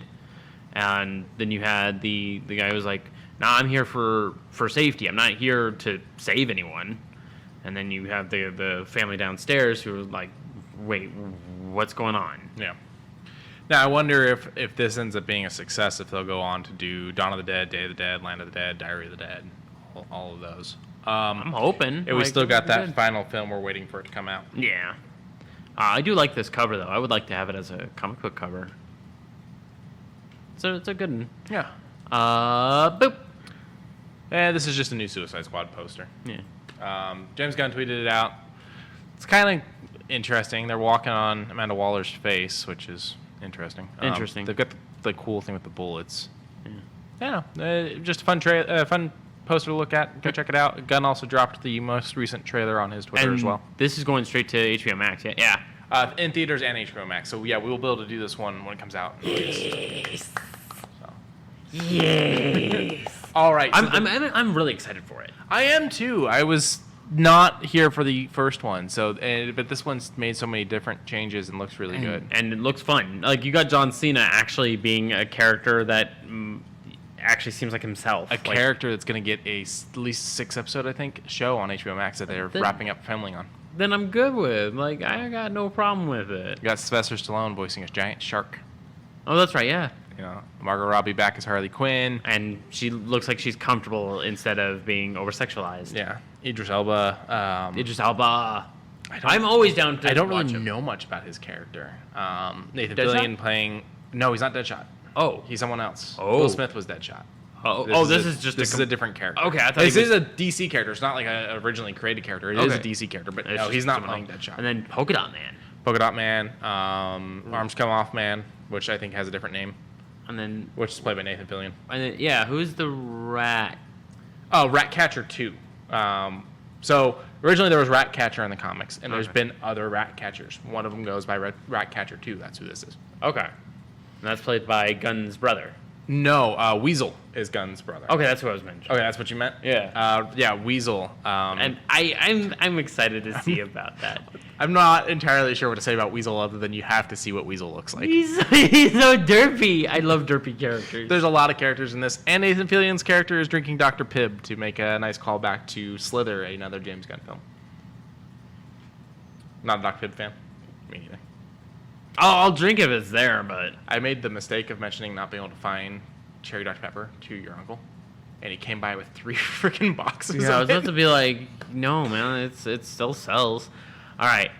And then you had the guy who was like, "Nah, I'm here for safety. I'm not here to save anyone." And then you have the family downstairs who are like, "Wait, what's going on?" Yeah. Now, I wonder if this ends up being a success, if they'll go on to do Dawn of the Dead, Day of the Dead, Land of the Dead, Diary of the Dead, all of those. I'm hoping. And we still got that final film. We're waiting for it to come out. Yeah. I do like this cover, though. I would like to have it as a comic book cover. So it's a good one. Yeah. Boop. This is just a new Suicide Squad poster. Yeah. James Gunn tweeted it out. It's kind of interesting. They're walking on Amanda Waller's face, which is interesting. Interesting. They've got the cool thing with the bullets. Yeah. Just a fun poster to look at. Go check it out. Gunn also dropped the most recent trailer on his Twitter as well. This is going straight to HBO Max, yeah? Yeah. In theaters and HBO Max. So, yeah, we will be able to do this one when it comes out. Yes. So. Yes. All right. I'm really excited for it. I am, too. I was not here for the first one, but this one's made so many different changes and looks really good. And it looks fun. Like, you got John Cena actually being a character that actually seems like himself. A character that's going to get at least 6-episode, I think, show on HBO Max that they're wrapping up filming on. Then I'm good with. Like, I got no problem with it. You got Sylvester Stallone voicing a giant shark. Oh, that's right, yeah. You know, Margot Robbie back as Harley Quinn. And she looks like she's comfortable instead of being over-sexualized. Yeah. Idris Elba. Idris Elba. I'm always down to I don't watch really him. know much about his character. Nathan Deadshot? Fillion playing... No, he's not Deadshot. Oh. He's someone else. Oh. Will Smith was Deadshot. This is a different character. Okay, I thought this is a DC character. It's not like an originally created character. It is a Okay. DC character, but It's no, he's just not someone playing else. Deadshot. And then Polka Dot Man. Polka Dot Man, Arms Come Off Man, which I think has a different name, And then, which is played by Nathan Fillion. Who's the rat? Oh, Ratcatcher 2. So originally there was Ratcatcher in the comics, and there's been other Ratcatchers. One of them goes by Ratcatcher 2. That's who this is. Okay. And that's played by Gunn's brother. No, Weasel is Gunn's brother. Okay, that's what I was mentioning. Okay, that's what you meant? Yeah. Weasel. And I'm excited to see about that. I'm not entirely sure what to say about Weasel other than you have to see what Weasel looks like. He's so derpy. I love derpy characters. There's a lot of characters in this, and Nathan Fillion's character is drinking Dr. Pibb to make a nice callback to Slither, another James Gunn film. Not a Dr. Pibb fan. Me neither. I'll drink if it's there, but I made the mistake of mentioning not being able to find Cherry Dr. Pepper to your uncle, and he came by with 3 freaking boxes. yeah, I of was it. about to be like, no, man, it still sells. All right,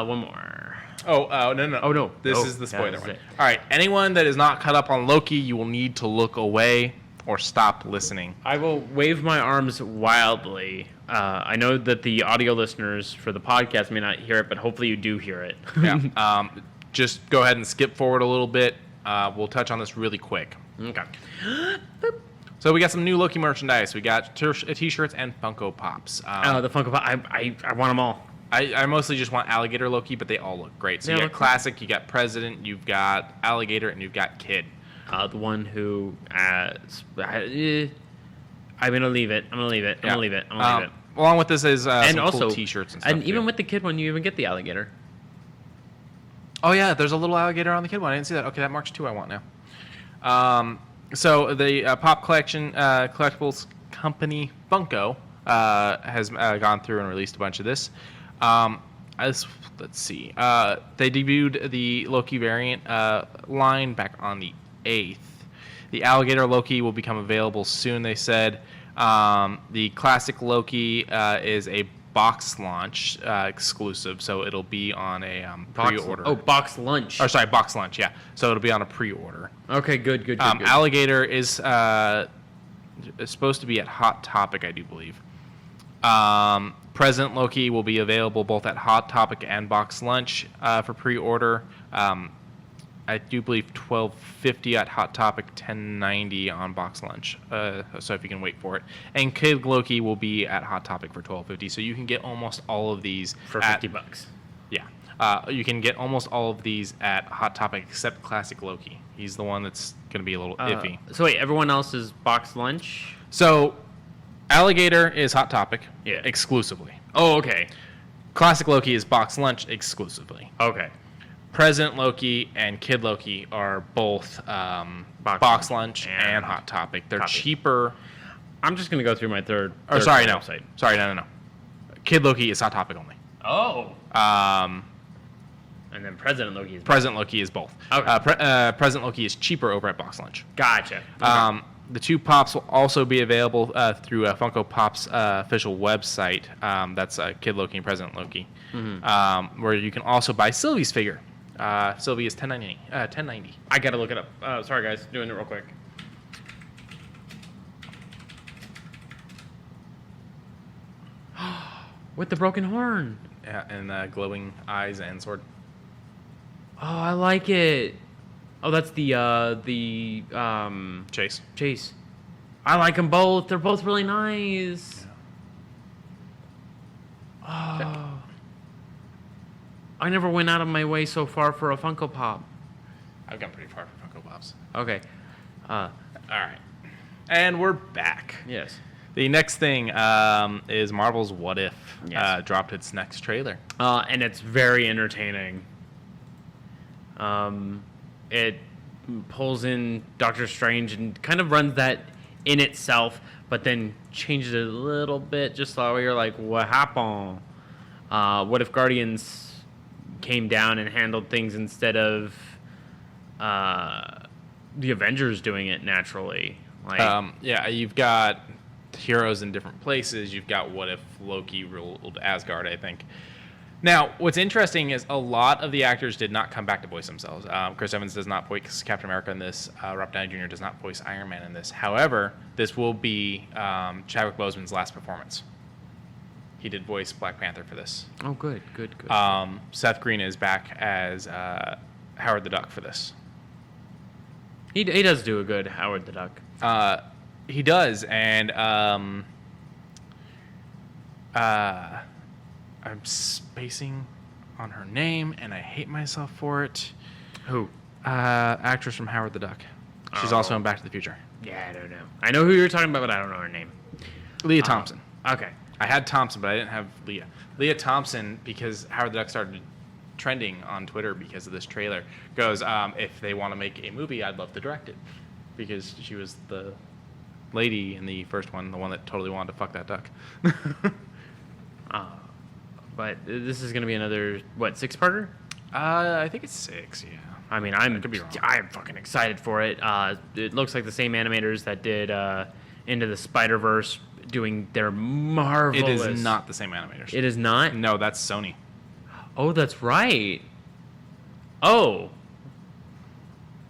one more. No. Oh, no. This Oh, is the yeah, spoiler this is one. it. All right, anyone that is not caught up on Loki, you will need to look away or stop listening. I will wave my arms wildly. I know that the audio listeners for the podcast may not hear it, but hopefully you do hear it. Yeah. Just go ahead and skip forward a little bit. We'll touch on this really quick. Okay. So we got some new Loki merchandise. We got t-shirts and Funko Pops. The Funko Pop. I want them all. I mostly just want Alligator Loki, but they all look great. So They you got look Classic, you got President, you've got Alligator, and you've got Kid. The one who... I'm going to leave it. I'm going to leave it. Along with this is And some also, cool t-shirts and stuff. And even too. with the Kid one, you even get the alligator. Oh, yeah, there's a little alligator on the Kid one. I didn't see that. Okay, that marks 2 I want now. So the Pop Collection Collectibles Company, Funko, has gone through and released a bunch of this. Let's see. They debuted the Loki variant line back on the 8th. The Alligator Loki will become available soon, they said. The Classic Loki is a box launch exclusive, so it'll be on a pre-order. Box lunch. Or sorry, box lunch, yeah. So it'll be on a pre-order. Okay, good. Alligator is supposed to be at Hot Topic, I do believe. Present Loki will be available both at Hot Topic and Box Lunch for pre-order. I do believe $12.50 at Hot Topic, $10.90 on Box Lunch. So if you can wait for it. And Kid Loki will be at Hot Topic for $12.50. So you can get almost all of these for $50. Yeah. You can get almost all of these at Hot Topic except Classic Loki. He's the one that's going to be a little iffy. So wait, everyone else is Box Lunch? So Alligator is Hot Topic exclusively. Oh, okay. Classic Loki is Box Lunch exclusively. Okay. President Loki and Kid Loki are both box lunch and Hot Topic. They're cheaper. I'm just gonna go through my third. Sorry, no. Website. Sorry, no. Kid Loki is Hot Topic only. Oh. And then President Loki is. President Loki is both. Okay. President Loki is cheaper over at Box Lunch. Gotcha. Okay. The 2 pops will also be available through Funko Pop's official website. That's Kid Loki and President Loki, where you can also buy Sylvie's figure. Sylvie is $10.90. I gotta look it up. Sorry, guys, doing it real quick. With the broken horn. Yeah, and glowing eyes and sword. Oh, I like it. Oh, that's the Chase. Chase. I like them both. They're both really nice. Yeah. Oh. I never went out of my way so far for a Funko Pop. I've gone pretty far for Funko Pops. Okay. All right. And we're back. Yes. The next thing is Marvel's What If. Yes. Dropped its next trailer. And it's very entertaining. It pulls in Doctor Strange and kind of runs that in itself, but then changes it a little bit just so you're like, what happened? What if Guardians came down and handled things instead of the Avengers doing it naturally? Like, yeah, you've got heroes in different places. You've got What If Loki ruled Asgard, I think. Now, what's interesting is a lot of the actors did not come back to voice themselves. Chris Evans does not voice Captain America in this. Robert Downey Jr. does not voice Iron Man in this. However, this will be Chadwick Boseman's last performance. He did voice Black Panther for this. oh, good. Seth Green is back as Howard the Duck for this. He does do a good Howard the Duck. He does, and I'm spacing on her name, and I hate myself for it. Who? Actress from Howard the Duck. She's also in Back to the Future. Yeah, I don't know. I know who you're talking about, but I don't know her name. Leah Thompson. Okay. I had Thompson, but I didn't have Leah. Leah Thompson, because Howard the Duck started trending on Twitter because of this trailer, goes, if they want to make a movie, I'd love to direct it. Because she was the lady in the first one, the one that totally wanted to fuck that duck. But this is going to be another, what, 6-parter? I think it's 6, yeah. I mean, could be wrong. I'm fucking excited for it. It looks like the same animators that did Into the Spider-Verse doing their marvelous... It is not the same animators. It is not? No, that's Sony. Oh, that's right. Oh.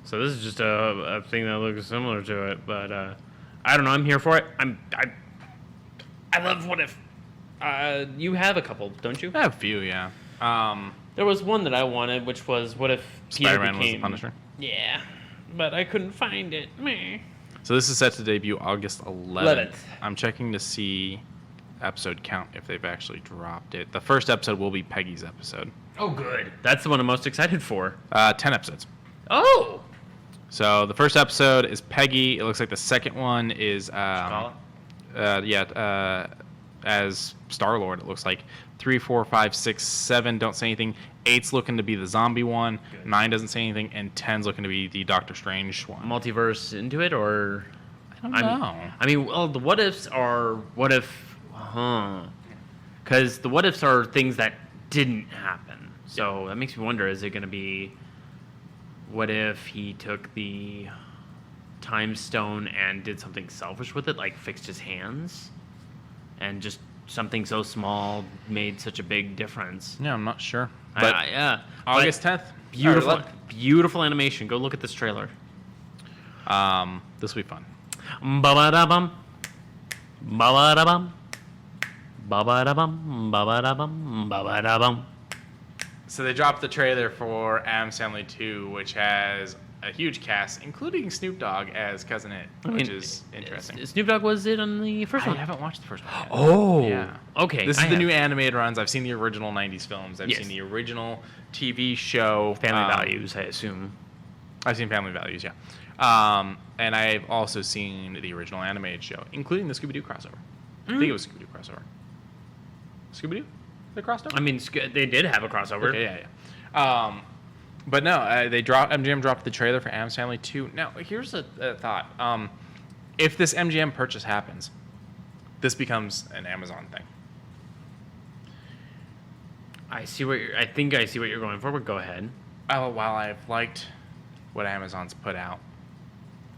So this is just a thing that looks similar to it, but I don't know. I'm here for it. I love What If. You have a couple, don't you? I have a few, yeah. There was one that I wanted, which was What If Peter Spider-Man was the became... Punisher. Yeah, but I couldn't find it. Meh. So this is set to debut August 11th. I'm checking to see episode count if they've actually dropped it. The first episode will be Peggy's episode. Oh, good. That's the one I'm most excited for. 10 episodes. Oh! So the first episode is Peggy. It looks like the second one is as Star-Lord. It looks like 3, 4, 5, 6, 7 don't say anything. 8's looking to be the zombie one. Good. 9 doesn't say anything, and 10's looking to be the Doctor Strange one. Multiverse into it, or I don't know. I mean, well, the what ifs are what if, because the what ifs are things that didn't happen. So that makes me wonder: is it going to be what if he took the time stone and did something selfish with it, like fixed his hands, and just something so small made such a big difference? Yeah, I'm not sure. But yeah, August 10th. Beautiful animation. Go look at this trailer. This will be fun. Ba-ba-da-bum. Ba-ba-da-bum. Ba-ba-da-bum. Ba-ba-da-bum. Ba-ba-da-bum. So they dropped the trailer for Addams Family 2, which has a huge cast, including Snoop Dogg as Cousin It, which is interesting. Snoop Dogg was it on the first one? I haven't watched the first one yet. Oh. Yeah. Okay. This is the new animated runs. I've seen the original 90s films. I've Yes. seen the original TV show. Family Values, I assume. I've seen Family Values, yeah. And I've also seen the original animated show, including the Scooby-Doo crossover. I think it was Scooby-Doo crossover. Scooby-Doo? The crossover? I mean, they did have a crossover. Okay, yeah. But no, MGM dropped the trailer for Addams Family 2. Now, here's a thought. If this MGM purchase happens, this becomes an Amazon thing. I think I see what you're going for, but go ahead. While I've liked what Amazon's put out,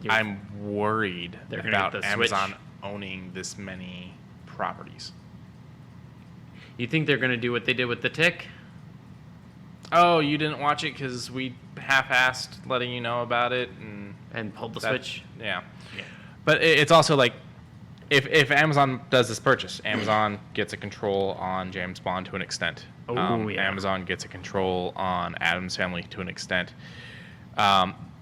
I'm worried about Amazon owning this many properties. You think they're going to do what they did with The Tick? Oh, you didn't watch it because we half-assed letting you know about it And pulled the switch? Yeah. But it's also like, if Amazon does this purchase, Amazon gets a control on James Bond to an extent. Amazon gets a control on Addams Family to an extent.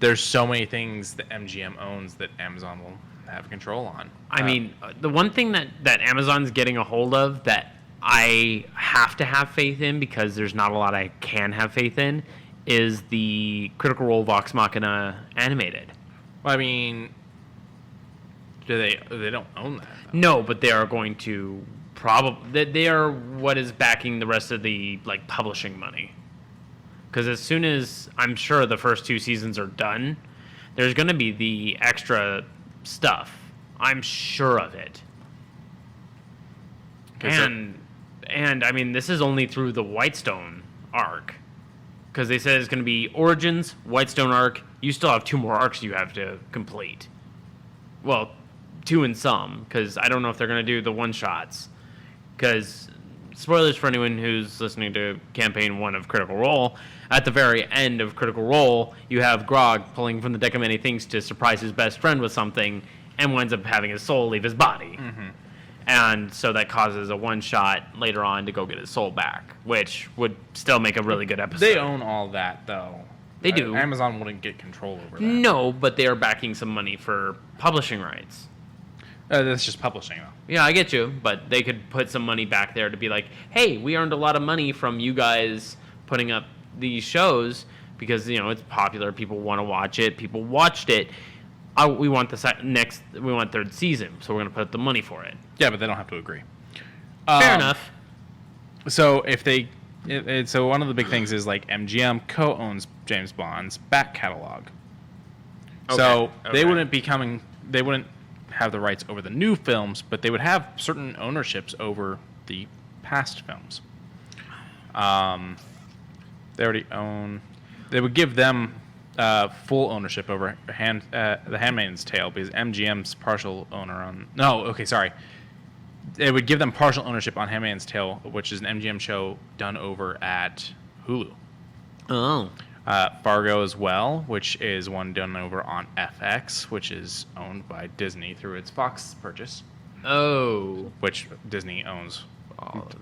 There's so many things that MGM owns that Amazon will have control on. I mean, the one thing that Amazon's getting a hold of that I have to have faith in, because there's not a lot I can have faith in, is the Critical Role Vox Machina animated. Well, I mean, they don't own that, though. No, but they are going to probably... They are what is backing the rest of the publishing money. Because as soon as I'm sure the first 2 seasons are done, there's going to be the extra stuff. I'm sure of it. And I mean, this is only through the Whitestone arc. Because they said it's going to be Origins, Whitestone arc. You still have 2 more arcs you have to complete. Well, 2 and some, because I don't know if they're going to do the one-shots. Because, spoilers for anyone who's listening to Campaign 1 of Critical Role, at the very end of Critical Role, you have Grog pulling from the deck of many things to surprise his best friend with something, and winds up having his soul leave his body. Mm-hmm. And so that causes a one-shot later on to go get his soul back, which would still make a really good episode. They own all that, though. They do. Amazon wouldn't get control over that. No, but they are backing some money for publishing rights. That's just publishing, though. Yeah, I get you, but they could put some money back there to be like, hey, we earned a lot of money from you guys putting up these shows because, it's popular. People want to watch it. People watched it. We want we want 3rd season, so we're going to put up the money for it. Yeah, but they don't have to agree. Fair enough. So so one of the big things is MGM co-owns James Bond's back catalog. Okay. So they wouldn't have the rights over the new films, but they would have certain ownerships over the past films. They already own. They would give them full ownership over The Handmaid's Tale because MGM's partial owner on. No, okay, sorry. It would give them partial ownership on Handmaid's Tale, which is an MGM show done over at Hulu. Oh. Fargo as well, which is one done over on FX, which is owned by Disney through its Fox purchase. Oh. Which Disney owns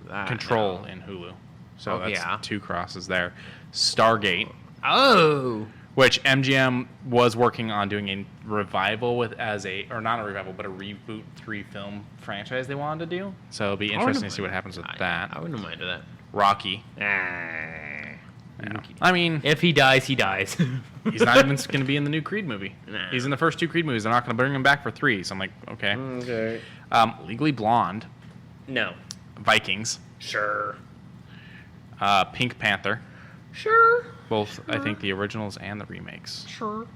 that, control in Hulu. So that's 2 crosses there. Stargate. Oh. Which MGM was working on doing a revival or not a revival, but a reboot 3-film franchise they wanted to do. So it'll be interesting to see what happens with that. I wouldn't mind that. Rocky. Yeah. I mean, if he dies, he dies. He's not even going to be in the new Creed movie. Nah. He's in the first 2 Creed movies. They're not going to bring him back for 3. So I'm like, okay. Okay. Legally Blonde. No. Vikings. Sure. Pink Panther. Sure. Both, I think, the originals and the remakes. Sure.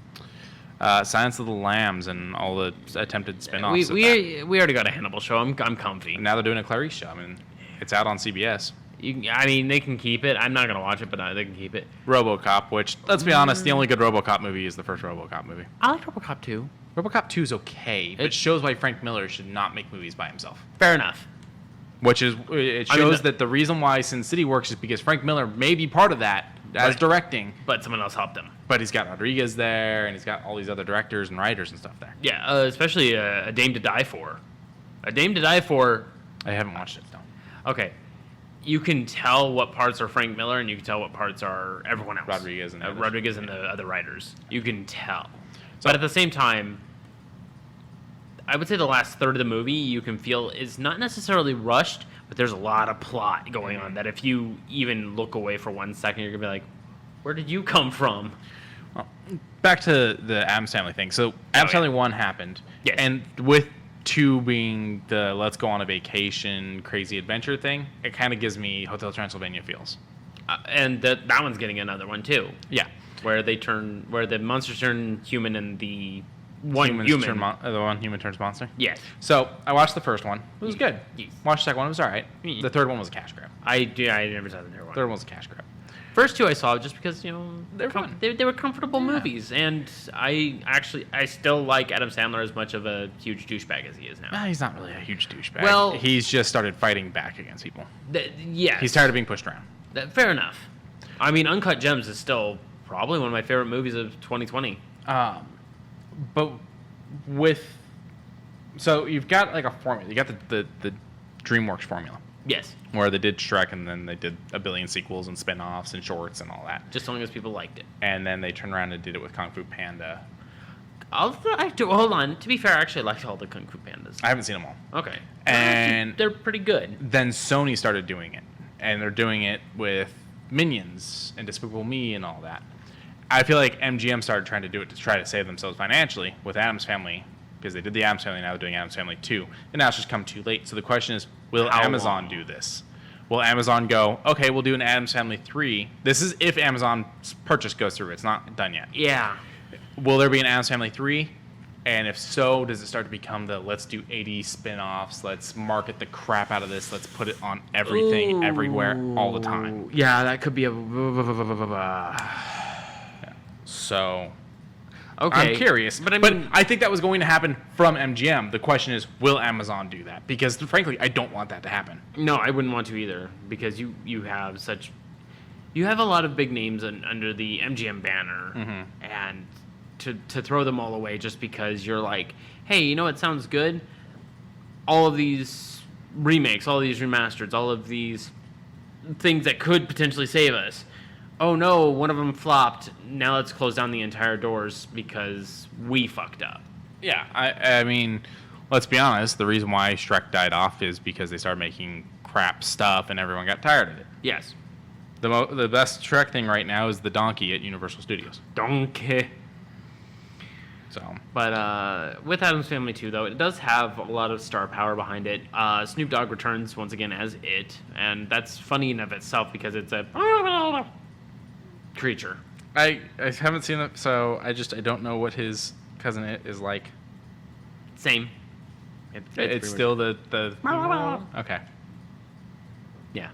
Silence of the Lambs and all the attempted spin-offs. We already got a Hannibal show. I'm comfy. And now they're doing a Clarice show. I mean, it's out on CBS. They can keep it. I'm not going to watch it, but they can keep it. RoboCop, which, let's be honest, the only good RoboCop movie is the first RoboCop movie. I like RoboCop 2. RoboCop 2 is okay, but it shows why Frank Miller should not make movies by himself. Fair enough. It shows that the reason why Sin City works is because Frank Miller may be part of that as directing. But someone else helped him. But he's got Rodriguez there, and he's got all these other directors and writers and stuff there. Yeah, especially A Dame to Die For. A Dame to Die For... I haven't watched it, though. Okay. You can tell what parts are Frank Miller, and you can tell what parts are everyone else. Rodriguez and the other writers. You can tell. But at the same time, I would say the last third of the movie you can feel is not necessarily rushed, but there's a lot of plot going on that if you even look away for 1 second, you're going to be like, where did you come from? Well, back to the Addams Family thing. So Addams Family 1 happened. Yes. And with 2 being the let's go on a vacation, crazy adventure thing, it kind of gives me Hotel Transylvania feels. And that one's getting another one too. Yeah. Where the monsters turn human and the one human. The one human turns monster? Yes. So, I watched the first one. It was good. Yes. Watched the second one. It was all right. The third one was a cash grab. I never saw the third one. Third one was a cash grab. First two I saw just because, They're fun. They were comfortable movies. And I still like Adam Sandler as much of a huge douchebag as he is now. He's not really a huge douchebag. Well- he's just started fighting back against people. Yes. He's tired of being pushed around. Fair enough. I mean, Uncut Gems is still probably one of my favorite movies of 2020. But so you've got like a formula. You got the DreamWorks formula Yes. where they did Shrek and then they did a billion sequels and spin-offs and shorts and all that. Just as long as people liked it. And then they turned around and did it with Kung Fu Panda. Hold on. To be fair, I actually liked all the Kung Fu Pandas. I haven't seen them all. Okay. And they're pretty good. then Sony started doing it. And they're doing it with Minions and Despicable Me and all that. I feel like MGM started trying to do it to try to save themselves financially with Addams Family, because they did the Addams Family, now they're doing Addams Family 2. And now it's just come too late. So the question is, will How Amazon long? do this? Will Amazon go, okay, we'll do an Addams Family 3. This is if Amazon's purchase goes through. It's not done yet. Yeah. Will there be an Addams Family 3? And if so, does it start to become the let's do 80 spin-offs, let's market the crap out of this, let's put it on everything, everywhere, all the time. Yeah, that could be a... So, Okay. I'm curious. But I think that was going to happen from MGM. The question is, will Amazon do that? Because, frankly, I don't want that to happen. No, I wouldn't want to either, because you have a lot of big names under the MGM banner, and to throw them all away just because you're like, hey, you know what sounds good? All of these remakes, all of these remasters, all of these things that could potentially save us. Oh no, one of them flopped. Now let's close down the entire doors because we fucked up. Yeah, I mean, let's be honest. The reason why Shrek died off is because they started making crap stuff and everyone got tired of it. Yes. The best Shrek thing right now is the donkey at Universal Studios. Donkey. So, But with Addams Family 2, though, it does have a lot of star power behind it. Snoop Dogg returns once again as It, and that's funny in of itself because it's a creature. I haven't seen it, so I don't know what his cousin It is like. Same. It's still the okay. Yeah.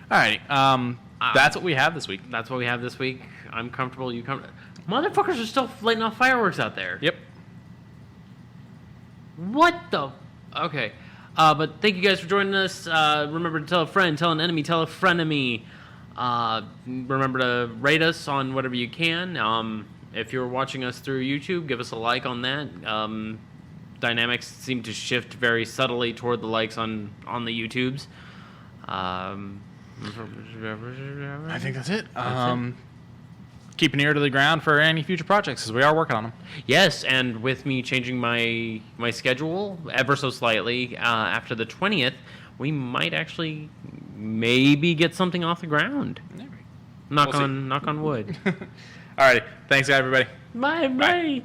Alrighty. That's what we have this week. That's what we have this week. I'm comfortable. You comfortable? Motherfuckers are still lighting off fireworks out there. Yep. What the? Okay. But thank you guys for joining us. Remember to tell a friend, tell an enemy, tell a frenemy. Remember to rate us on whatever you can. If you're watching us through YouTube, give us a like on that. Dynamics seem to shift very subtly toward the likes on the YouTubes. I think that's it. Keep an ear to the ground for any future projects, because we are working on them. Yes, and with me changing my schedule ever so slightly, after the 20th, we might actually maybe get something off the ground. Maybe. Knock on wood. All right. Thanks, everybody. Bye.